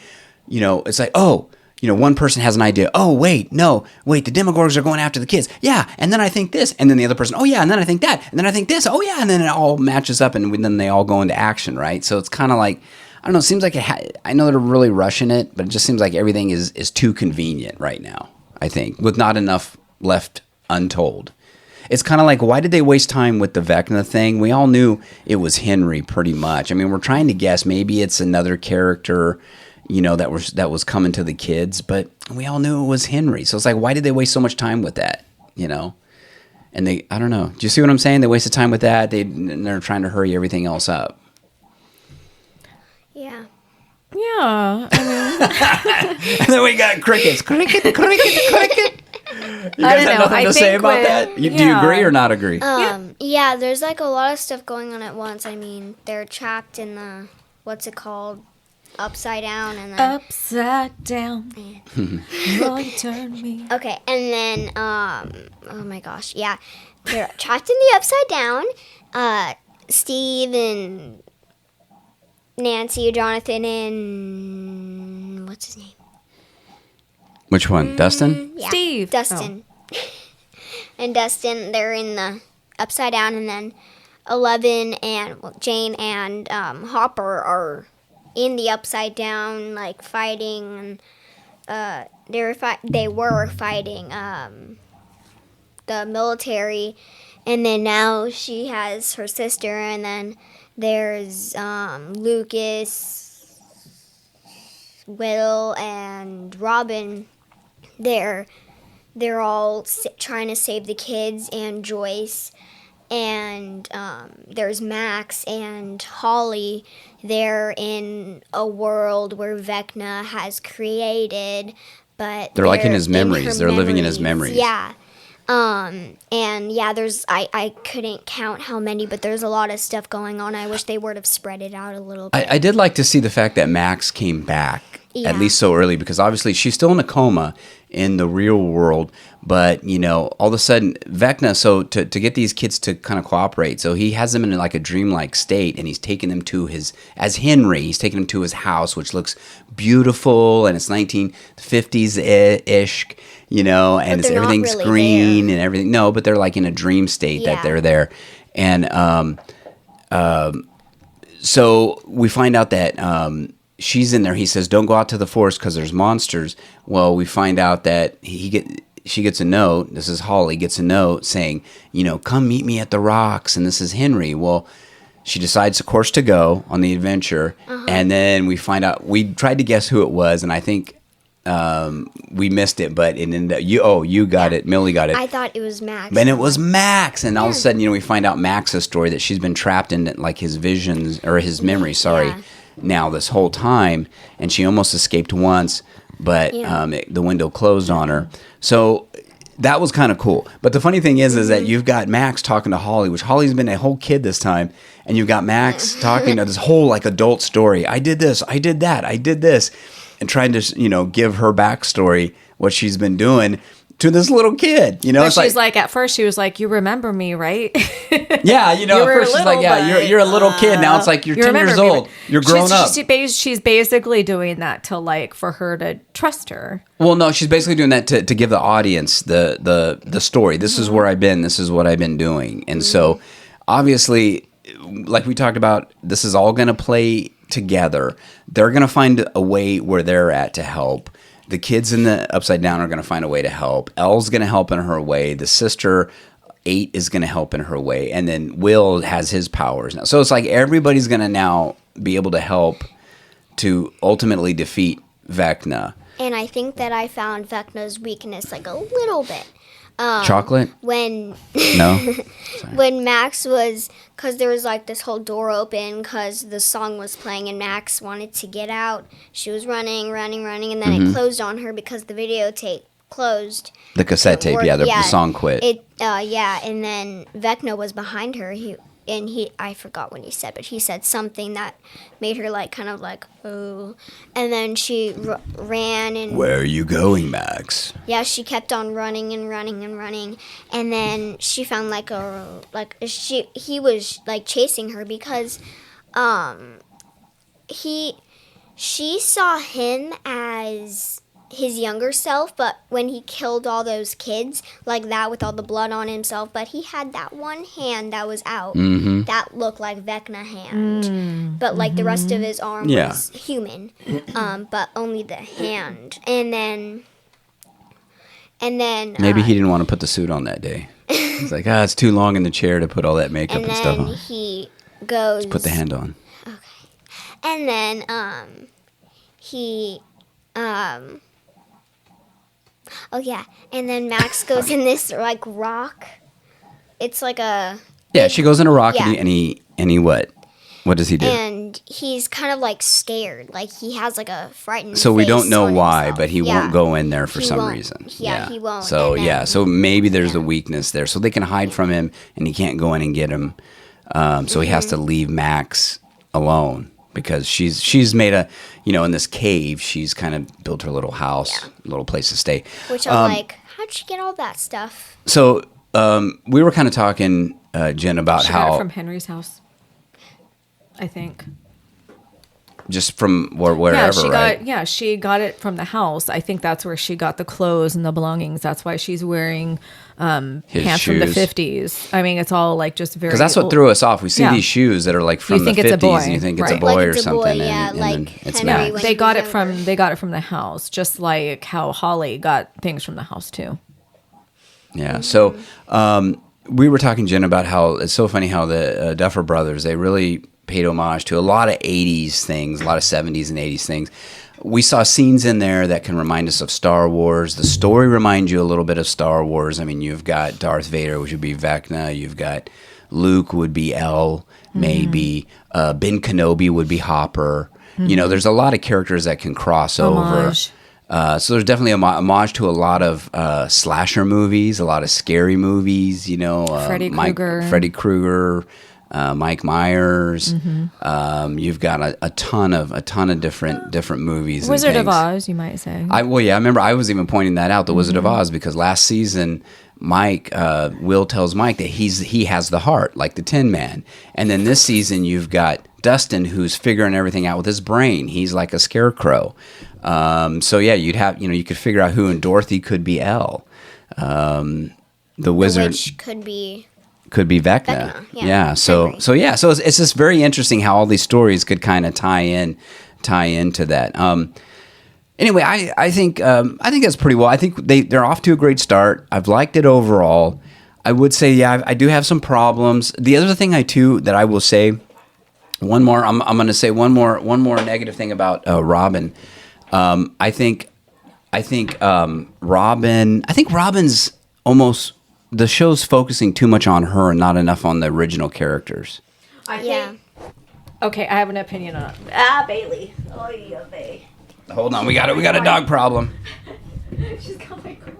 it's like, oh, one person has an idea. Oh, wait, the Demogorgs are going after the kids. Yeah, and then I think this, and then the other person, oh yeah, and then I think that, and then I think this, oh yeah, and then it all matches up, and then they all go into action, right? So it's kind of like, I don't know, it seems like I know they're really rushing it, but it just seems like everything is too convenient right now, I think, with not enough left untold. It's kind of like, why did they waste time with the Vecna thing? We all knew it was Henry pretty much. I mean, we're trying to guess. Maybe it's another character, that was coming to the kids, but we all knew it was Henry. So it's like, why did they waste so much time with that, And I don't know. Do you see what I'm saying? They wasted time with that. They're trying to hurry everything else up. Yeah. Yeah. I mean. And then we got crickets. Cricket. You guys have nothing to say about that? Do you agree or not agree? Yeah, there's like a lot of stuff going on at once. I mean, they're trapped in the, what's it called? Upside down. And then upside down. Will you turn me? Okay, and then, oh my gosh, yeah. They're trapped in the upside down. Steve and Nancy, Jonathan, and what's his name? Which one? Dustin? Yeah, Steve. Dustin. And Dustin, they're in the Upside Down, and then 11 and Jane and Hopper are in the Upside Down, like fighting. And they were fighting the military, and then now she has her sister, and then there's Lucas, Will, and Robin. They're all trying to save the kids, and Joyce, and there's Max and Holly. They're in a world where Vecna has created, but They're like in his her memories. They're living in his memories. Yeah. And yeah, I couldn't count how many, but there's a lot of stuff going on. I wish they would have spread it out a little bit. I did like to see the fact that Max came back, at least so early, because obviously she's still in a coma in the real world, but, you know, all of a sudden, Vecna, so to get these kids to kind of cooperate, so he has them in like a dreamlike state, and he's taking them to he's taking them to his house, which looks beautiful, and it's 1950s-ish, you know, and everything's really green and everything. No, but they're like in a dream state that they're there. And so we find out that she's in there. He says, "Don't go out to the forest because there's monsters." Well, we find out that she gets a note. This is Holly gets a note saying, you know, "Come meet me at the rocks." And this is Henry. Well, she decides, of course, to go on the adventure. And then we find out. We tried to guess who it was, and I think we missed it. But it ended up, you got it. Millie got it. I thought it was Max. And it was Max. And all of a sudden, you know, we find out Max's story, that she's been trapped in like his visions or his memory. Sorry. Yeah. Now this whole time, and she almost escaped once, but the window closed on her. So that was kind of cool. But the funny thing is that you've got Max talking to Holly, which Holly's been a whole kid this time, and you've got Max talking to this whole like adult story. I did this, I did that, I did this, and trying to, you know, give her backstory, what she's been doing to this little kid. You know, But it's she's like, at first she was like, "You remember me, right?" yeah, you know, You at were first she's little, like, yeah, but, you're a little kid. Now it's like you're 10 remember years me, old. You're grown up. She's basically doing that to like for her to trust her. Well, no, she's basically doing that to give the audience the story. This is where I've been. This is what I've been doing. And so, obviously, like we talked about, this is all going to play together. They're going to find a way where they're at to help. The kids in the Upside Down are going to find a way to help. Elle's going to help in her way. The sister, 8, is going to help in her way. And then Will has his powers now. So it's like everybody's going to now be able to help to ultimately defeat Vecna. And I think that I found Vecna's weakness like a little bit. Chocolate? When No? when Max was, because there was like this whole door open because the song was playing and Max wanted to get out. She was running, and then it closed on her because the videotape closed. The cassette tape, the song quit. And then Vecna was behind her. I forgot what he said, but he said something that made her like kind of like, oh. And then she ran and. Where are you going, Max? Yeah, she kept on running, and then she found he was like chasing her because, she saw him as his younger self, but when he killed all those kids like that with all the blood on himself, but he had that one hand that was out that looked like Vecna hand, but like the rest of his arm was human, but only the hand. And then Maybe he didn't want to put the suit on that day. He's like, it's too long in the chair to put all that makeup and stuff on. He goes, Just put the hand on. okay, and then he oh yeah, and then Max goes in this like rock. It's like a she goes in a rock Yeah. and he what? What does he do? and he's kind of like scared, like he has like a frightened. So we face don't know on why, himself. but he Yeah. won't go in there for He some won't. reason. Yeah, he won't. So And then- so maybe there's a weakness there, so they can hide from him, and he can't go in and get him. So he has to leave Max alone because she's made in this cave, she's kind of built her little house, little place to stay. Which I'm like, how'd she get all that stuff? So we were kind of talking, Jen, about She how got it from Henry's house, I think. just from wherever, right? She got it from the house. I think that's where she got the clothes and the belongings. That's why she's wearing pants shoes. from the 50s. I mean, it's all like just very. Because that's what threw us off. We see these shoes that are like from the 50s, and you think it's a boy Like or it's a something, boy, and like then it's Henry not. when they he got was it from younger. the house, just like how Holly got things from the house too. Yeah. So we were talking, Jen, about how it's so funny how the Duffer Brothers, they really paid homage to a lot of 80s things, a lot of 70s and 80s things. We saw scenes in there that can remind us of Star Wars. The story reminds you a little bit of Star Wars. I mean, you've got Darth Vader, which would be Vecna. You've got Luke would be L, maybe. Ben Kenobi would be Hopper. You know, there's a lot of characters that can cross Homage. over. So there's definitely a homage to a lot of slasher movies, a lot of scary movies. You know, Freddy Krueger, Mike Myers. You've got a ton of different movies. Wizard and of things. Oz, you might say. I remember I was even pointing that out, the Wizard of Oz, because last season Will tells Mike that he has the heart, like the Tin Man, and then this season you've got Dustin, who's figuring everything out with his brain. He's like a scarecrow. So yeah, you could figure out who in Dorothy could be Elle. The wizard Which could be Vecna. yeah. So it's just very interesting how all these stories could kind of tie into that. Anyway, I think that's pretty well. I think they're off to a great start. I've liked it overall. I would say, yeah, I do have some problems. The other thing that I will say, one more. I'm going to say one more negative thing about Robin. I think Robin's almost, the show's focusing too much on her and not enough on the original characters. Okay, I have an opinion on it. Bailey. Oh, yeah, Bailey. Hold on, we got a dog problem. She's got my cord.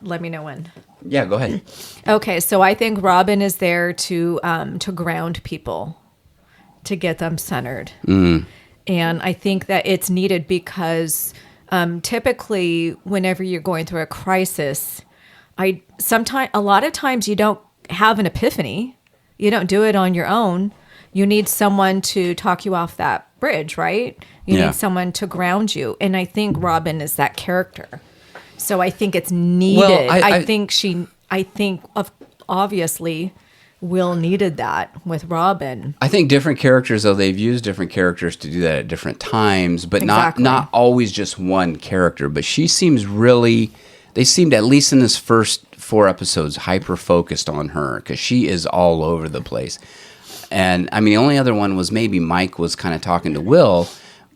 Let me know when. Yeah, go ahead. Okay, so I think Robin is there to ground people, to get them centered. And I think that it's needed because typically whenever you're going through a crisis, a lot of times you don't have an epiphany. You don't do it on your own. You need someone to talk you off that bridge, right? You need someone to ground you. And I think Robin is that character. So I think it's needed. Well, I think obviously Will needed that with Robin. I think different characters, though, they've used different characters to do that at different times, but Exactly. not always just one character. But they seemed, at least in this first 4 episodes, hyper-focused on her because she is all over the place. And, I mean, the only other one was maybe Mike was kind of talking to Will,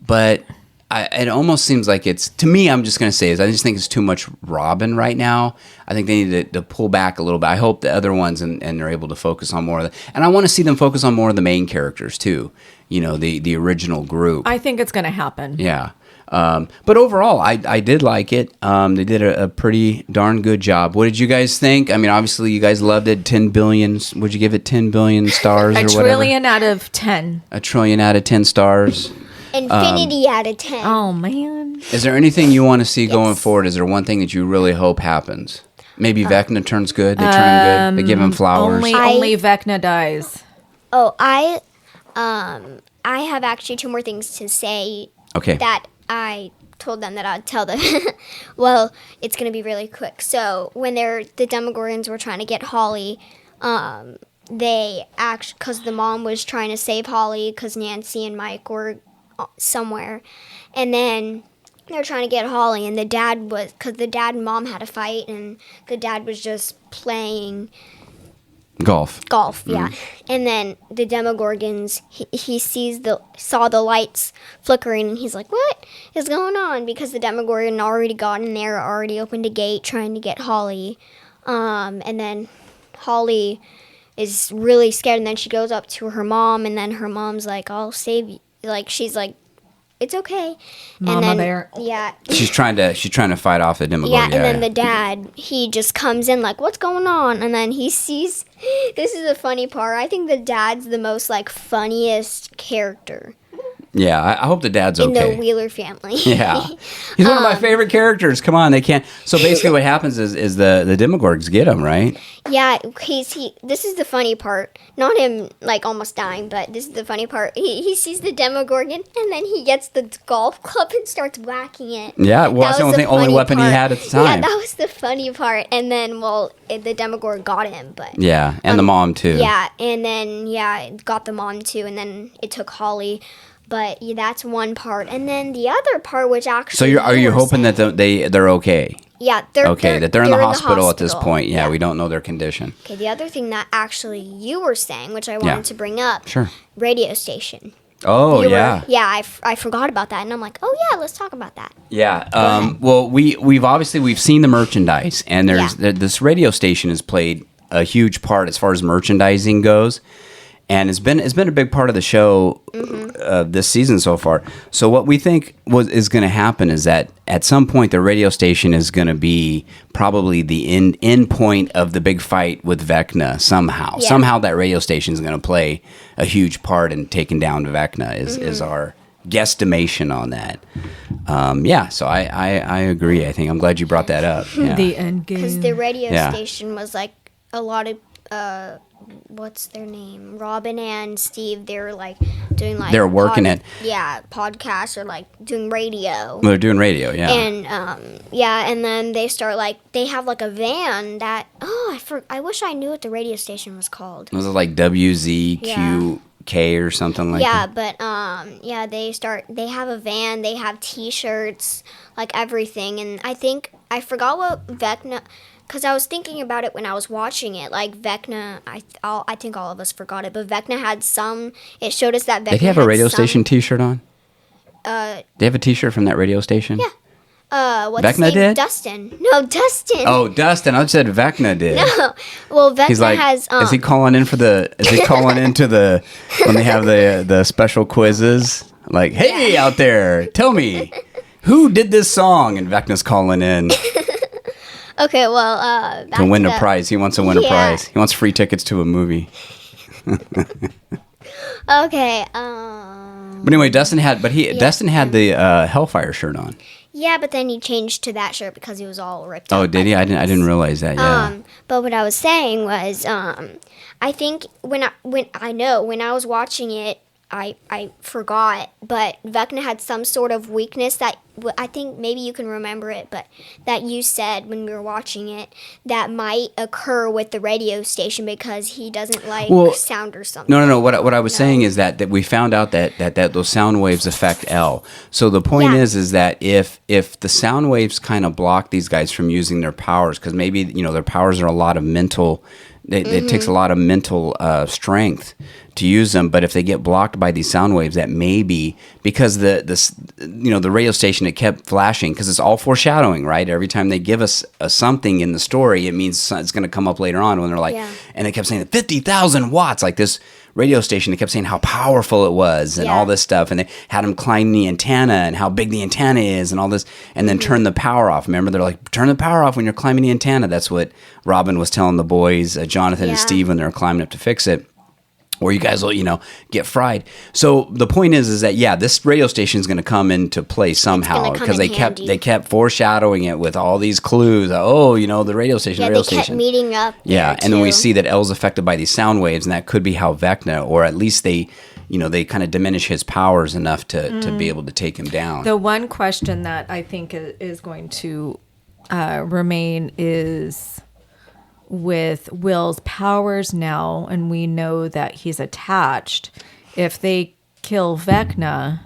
but it almost seems like it's, to me, I'm just going to say is I just think it's too much Robin right now. I think they need to pull back a little bit. I hope the other ones and they're able to focus on more of the, and I want to see them focus on more of the main characters too. You know, the original group. I think it's going to happen. Yeah. But overall, I did like it. They did a pretty darn good job. What did you guys think? I mean, obviously, you guys loved it. 10 billion. Would you give it 10 billion stars or whatever? A trillion out of 10. A trillion out of 10 stars. Infinity out of 10. Oh, man. Is there anything you want to see going forward? Is there one thing that you really hope happens? Maybe Vecna turns good. They turn him good. They give him flowers. Only Vecna dies. Oh, I have actually 2 more things to say. Okay. That I told them that I'd tell them. Well, it's going to be really quick. So when the Demogorgons were trying to get Holly, because the mom was trying to save Holly because Nancy and Mike were somewhere, and then they were trying to get Holly, and because the dad and mom had a fight, and the dad was just playing golf, yeah. And then the Demogorgons, he saw the lights flickering, and he's like, "What is going on?" Because the Demogorgon already got in there, already opened a gate, trying to get Holly. And then Holly is really scared, and then she goes up to her mom, and then her mom's like, "I'll save you." Like, she's like, "It's okay." Mama and then, bear. Yeah. She's trying to fight off the Demogorgon. Yeah, and then the dad, he just comes in like, "What's going on?" And then he sees, this is the funny part, I think the dad's the most, like, funniest character. Yeah, I hope the dad's in okay. the Wheeler family. Yeah, he's one of my favorite characters. Come on, they can't. So basically, what happens is the Demogorgs get him, right? Yeah, this is the funny part. Not him like almost dying, but this is the funny part. He sees the Demogorgon and then he gets the golf club and starts whacking it. Yeah, well, that's the only weapon part. he had at the time. Yeah, that was the funny part. And then, the Demogorgon got him, but yeah, and the mom too. Yeah, and then it got the mom too, and then it took Holly. But yeah, that's one part, and then the other part, which actually. So are you hoping that they're okay? Yeah, they're in the hospital at this point. Yeah, we don't know their condition. Okay, the other thing that actually you were saying, which I wanted to bring up, sure, radio station. Oh yeah, I forgot about that, and I'm like, oh yeah, let's talk about that. Yeah. Well, we've seen the merchandise, and this radio station has played a huge part as far as merchandising goes. And it's been a big part of the show this season so far. So what we think is going to happen is that at some point the radio station is going to be probably the end point of the big fight with Vecna somehow. Yeah. Somehow that radio station is going to play a huge part in taking down Vecna is our guesstimation on that. So I agree. I think I'm glad you brought that up. Yeah. The end game. Because the radio station was like a lot of what's their name? Robin and Steve. They're like doing like they're working it. Yeah, podcasts or like doing radio. They're doing radio, yeah. And and then they start they have like a van that I wish I knew what the radio station was called. Was it like WZQK or something like that? Yeah, but they have a van, they have t-shirts, like everything, and I forgot what Vecna. Because I was thinking about it when I was watching it, like Vecna, I think all of us forgot it, but Vecna had some, it showed us that Vecna Did he have a radio station t-shirt on? They have a t-shirt from that radio station? Yeah. What's Vecna his name? did? Dustin. No, Dustin. Oh, Dustin. I just said Vecna did. No. Well, Vecna He's like, has... is he calling in when they have the special quizzes? Like, hey, out there, tell me, who did this song? And Vecna's calling in. Okay, well, to win a prize. He wants to win a prize. He wants free tickets to a movie. Okay. But anyway, Dustin had the Hellfire shirt on. Yeah, but then he changed to that shirt because he was all ripped up. Oh, did he? I didn't realize that. Yeah. But what I was saying was, I think when I was watching it, I forgot, but Vecna had some sort of weakness that I think maybe you can remember it, but that you said when we were watching it that might occur with the radio station because he doesn't like sound or something. No. What I was saying is that we found out that those sound waves affect L. So the point is that if the sound waves kind of block these guys from using their powers, because maybe their powers are a lot of mental. It takes a lot of mental strength to use them, but if they get blocked by these sound waves, that may be because the radio station, it kept flashing because it's all foreshadowing, right? Every time they give us something in the story, it means it's going to come up later on when they're like, and they kept saying 50,000 watts, like this radio station. They kept saying how powerful it was and all this stuff, and they had them climb the antenna and how big the antenna is and all this, and then turn the power off. Remember, they're like, turn the power off when you're climbing the antenna. That's what Robin was telling the boys, Jonathan and Steve, when they were climbing up to fix it. Or you guys will, get fried. So the point is that this radio station is going to come into play somehow because they kept foreshadowing it with all these clues. The radio station, the radio station. Kept meeting up. Yeah, and then we see that L's affected by these sound waves, and that could be how Vecna, or at least they kind of diminish his powers enough to be able to take him down. The one question that I think is going to remain is, with Will's powers now, and we know that he's attached, if they kill Vecna...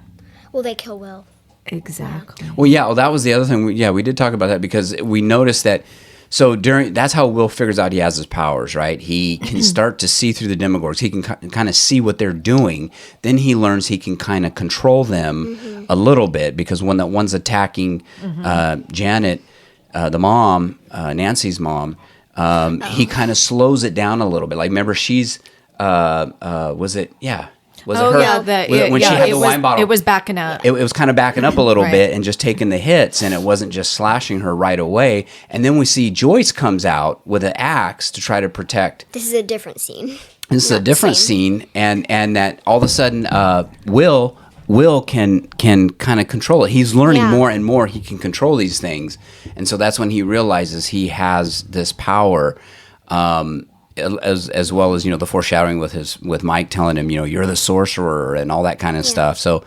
Will they kill Will? Exactly. Well, that was the other thing. We did talk about that because we noticed that... So that's how Will figures out he has his powers, right? He can start to see through the Demogorgs. He can kind of see what they're doing. Then he learns he can kind of control them a little bit, because when that one's attacking Janet, the mom, Nancy's mom... he kind of slows it down a little bit. Like, remember, she's, was it her? When she had the wine bottle. It was backing up. It was kind of backing up a little bit and just taking the hits, and it wasn't just slashing her right away. And then we see Joyce comes out with an axe to try to protect. This is a different scene. This is a different scene, and that all of a sudden, Will Will can kind of control it. He's learning Yeah. more and more. He can control these things, and so that's when he realizes he has this power. As well as the foreshadowing with Mike telling him you're the sorcerer and all that kind of stuff. So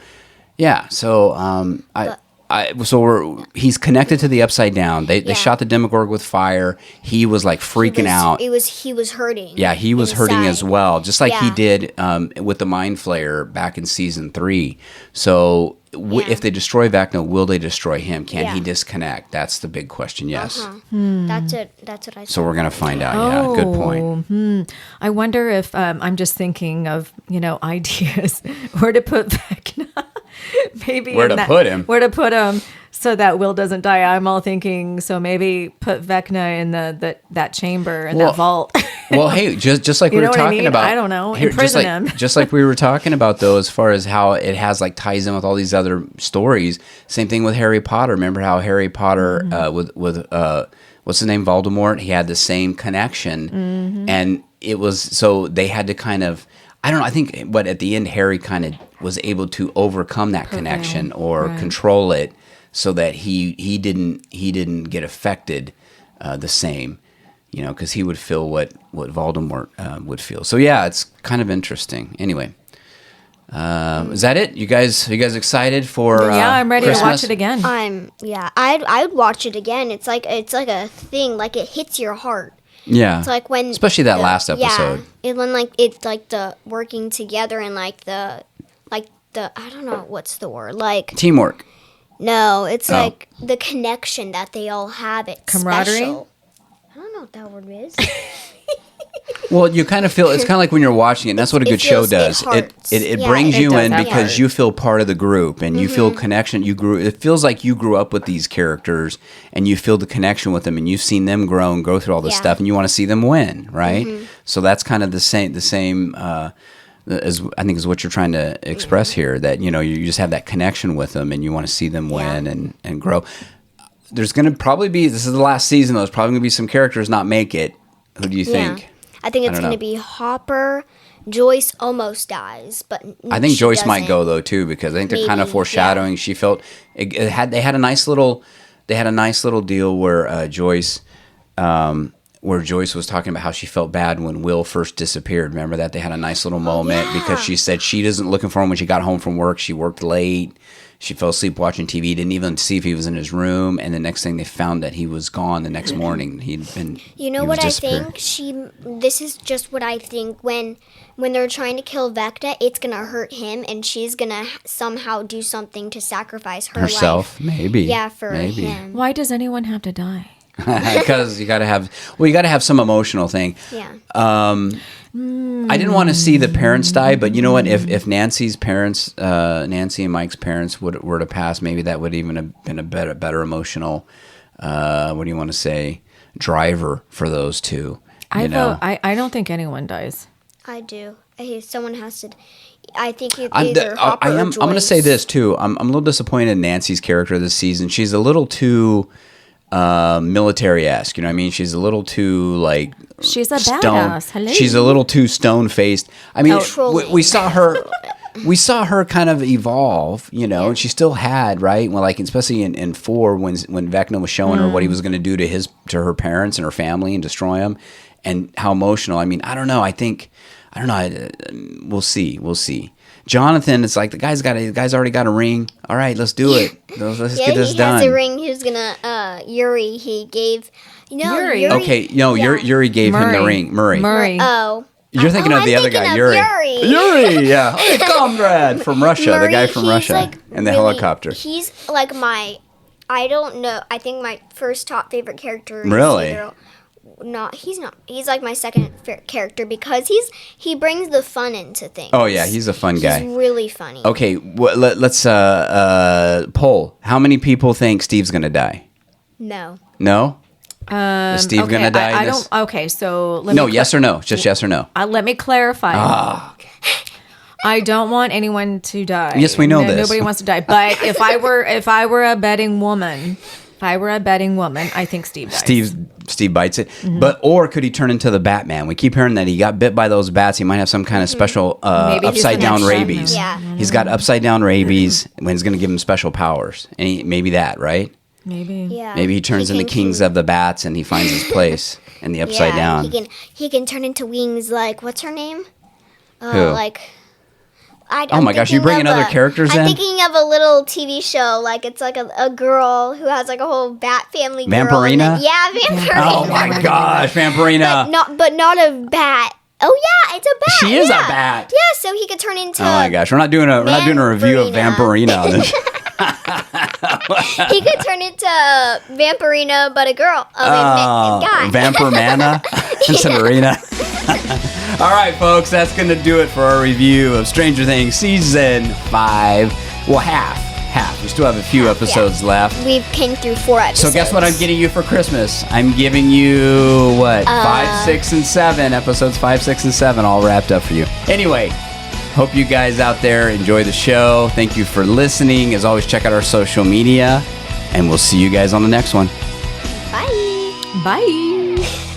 he's connected to the Upside Down. They shot the Demogorgon with fire. He was like freaking out. He was hurting. Yeah, he was hurting inside. as well, just like he Yeah. did with the Mind Flayer back in season 3. So if they destroy Vecna, will they destroy him? Can he Yeah. disconnect? That's the big question. Yes. That's what I said. So we're gonna find out. Yeah, good point. I wonder if I'm just thinking of ideas where to put Vecna. Maybe Where to put him. Where to put him so that Will doesn't die. I'm all thinking so maybe put Vecna in that chamber in that vault. Well, hey, just like we were talking about, I don't know, just imprison like, him. just like we were talking about though, as far as how it has like ties in with all these other stories. Same thing with Harry Potter. Remember how Harry Potter with what's his name, Voldemort? He had the same connection, and it was so they had to kind of. I don't know. I think, but at the end, Harry kind of was able to overcome that connection or control it, so that he didn't get affected the same, because he would feel what Voldemort would feel. So yeah, it's kind of interesting. Anyway, is that it? You guys excited for? I'm ready Christmas? to watch it again. I'd watch it again. It's like a thing. Like it hits your heart. Yeah, It's like when especially that last episode. Yeah, when it's like the working together and like the I don't know what's the word, like Teamwork. no, it's like the connection that they all have. It's Camaraderie? special. I don't know what that word is. Well, you kind of feel it's kind of like when you're watching it. And that's what a good show does. It hurts. It Yeah, brings it you does in have because heart. you feel part of the group and you feel connection. It feels like you grew up with these characters and you feel the connection with them and you've seen them grow and go through all this Yeah. stuff and you want to see them win, right? So that's kind of the same. As I think is what you're trying to express here. That you just have that connection with them and you want to see them win and grow. There's going to probably be this is the last season. There's probably going to be some characters not make it. Who do you think? I think it's don't going know. to be Hopper. Joyce almost dies, but I think she Joyce might doesn't. go though too because I think they're kind of Maybe, foreshadowing. She felt they had a nice little deal where Joyce was talking about how she felt bad when Will first disappeared. Remember that they had a nice little moment because she said she isn't looking for him when she got home from work. She worked late. She fell asleep watching TV. Didn't even see if he was in his room. And the next thing they found that he was gone the next morning. He'd been. You know he what was I disappeared. think? This is just what I think. When they're trying to kill Vecna, it's gonna hurt him, and she's gonna somehow do something to sacrifice her Herself, life. maybe. Yeah, for maybe. him. Why does anyone have to die? Because you got to have some emotional thing. Yeah. I didn't want to see the parents die, but you know what? If Nancy's parents, Nancy and Mike's parents were to pass, maybe that would even have been a better emotional. What do you want to say? Driver for those two. I don't think anyone dies. I do. Someone has to. I think it's I'm either Hopper or Joyce. going to say this too. I'm a little disappointed in Nancy's character this season. She's a little too military-esque. You know what I mean? She's a little too like. She's a stone. badass. Hello. She's a little too stone-faced. I mean, Trolling. we saw her. We saw her kind of evolve, and she still had right. Well, like especially in 4 when Vecna was showing her what he was going to do to her parents and her family and destroy them, and how emotional. I mean, I don't know. I don't know. We'll see. Jonathan, it's like the guy's already got a ring. All right, let's do it. Let's get this he done. has a ring. He was gonna Yuri. He gave. Yuri. Okay, no, Yeah. Yuri gave him the ring. Murray. Oh. You're thinking of I'm the other thinking guy, of Yuri. Yuri. Yeah. Hey, comrade from Russia, the guy from he's Russia, like and the really- helicopter. He's like I don't know. I think my first top favorite character. Really? He's not. He's like my second favorite character because he brings the fun into things. Oh yeah, he's a fun guy. He's really funny. Okay, let's poll. How many people think Steve's gonna die? No. No. Is Steve gonna die? I in this? don't. Okay, so let No, me yes or no? Just yes or no. let me clarify. I don't want anyone to die. Yes, we know this. Nobody wants to die. But if I were a betting woman, I think Steve dies. Steve bites it. Or could he turn into the Batman? We keep hearing that he got bit by those bats. He might have some kind of special Maybe he's upside the down next rabies. Batman. Yeah. He's got upside down rabies when he's going to give him special powers. And maybe that, right? Maybe. Yeah. Maybe he turns into Kings of the Bats and he finds his place in the upside down. He can turn into wings like, what's her name? Who? Like, Oh my gosh, you bringing other characters in? I'm thinking of a little TV show, like it's like a girl who has like a whole bat family. Vampirina? Vampirina. Oh my gosh, Vampirina. But not a bat. Oh yeah, it's a bat. She is a yeah. bat. Yeah, so he could turn into. Oh my gosh, we're not doing a review of Vampirina. He could turn into Vampirina, but a girl. Guy. Vampirmana instead of Arena. All right, folks, that's going to do it for our review of Stranger Things Season 5. Well, half. We still have a few episodes left. We've came through 4 episodes. So guess what I'm getting you for Christmas? I'm giving you, 5, 6, and 7. Episodes 5, 6, and 7 all wrapped up for you. Anyway, hope you guys out there enjoy the show. Thank you for listening. As always, check out our social media, and we'll see you guys on the next one. Bye. Bye.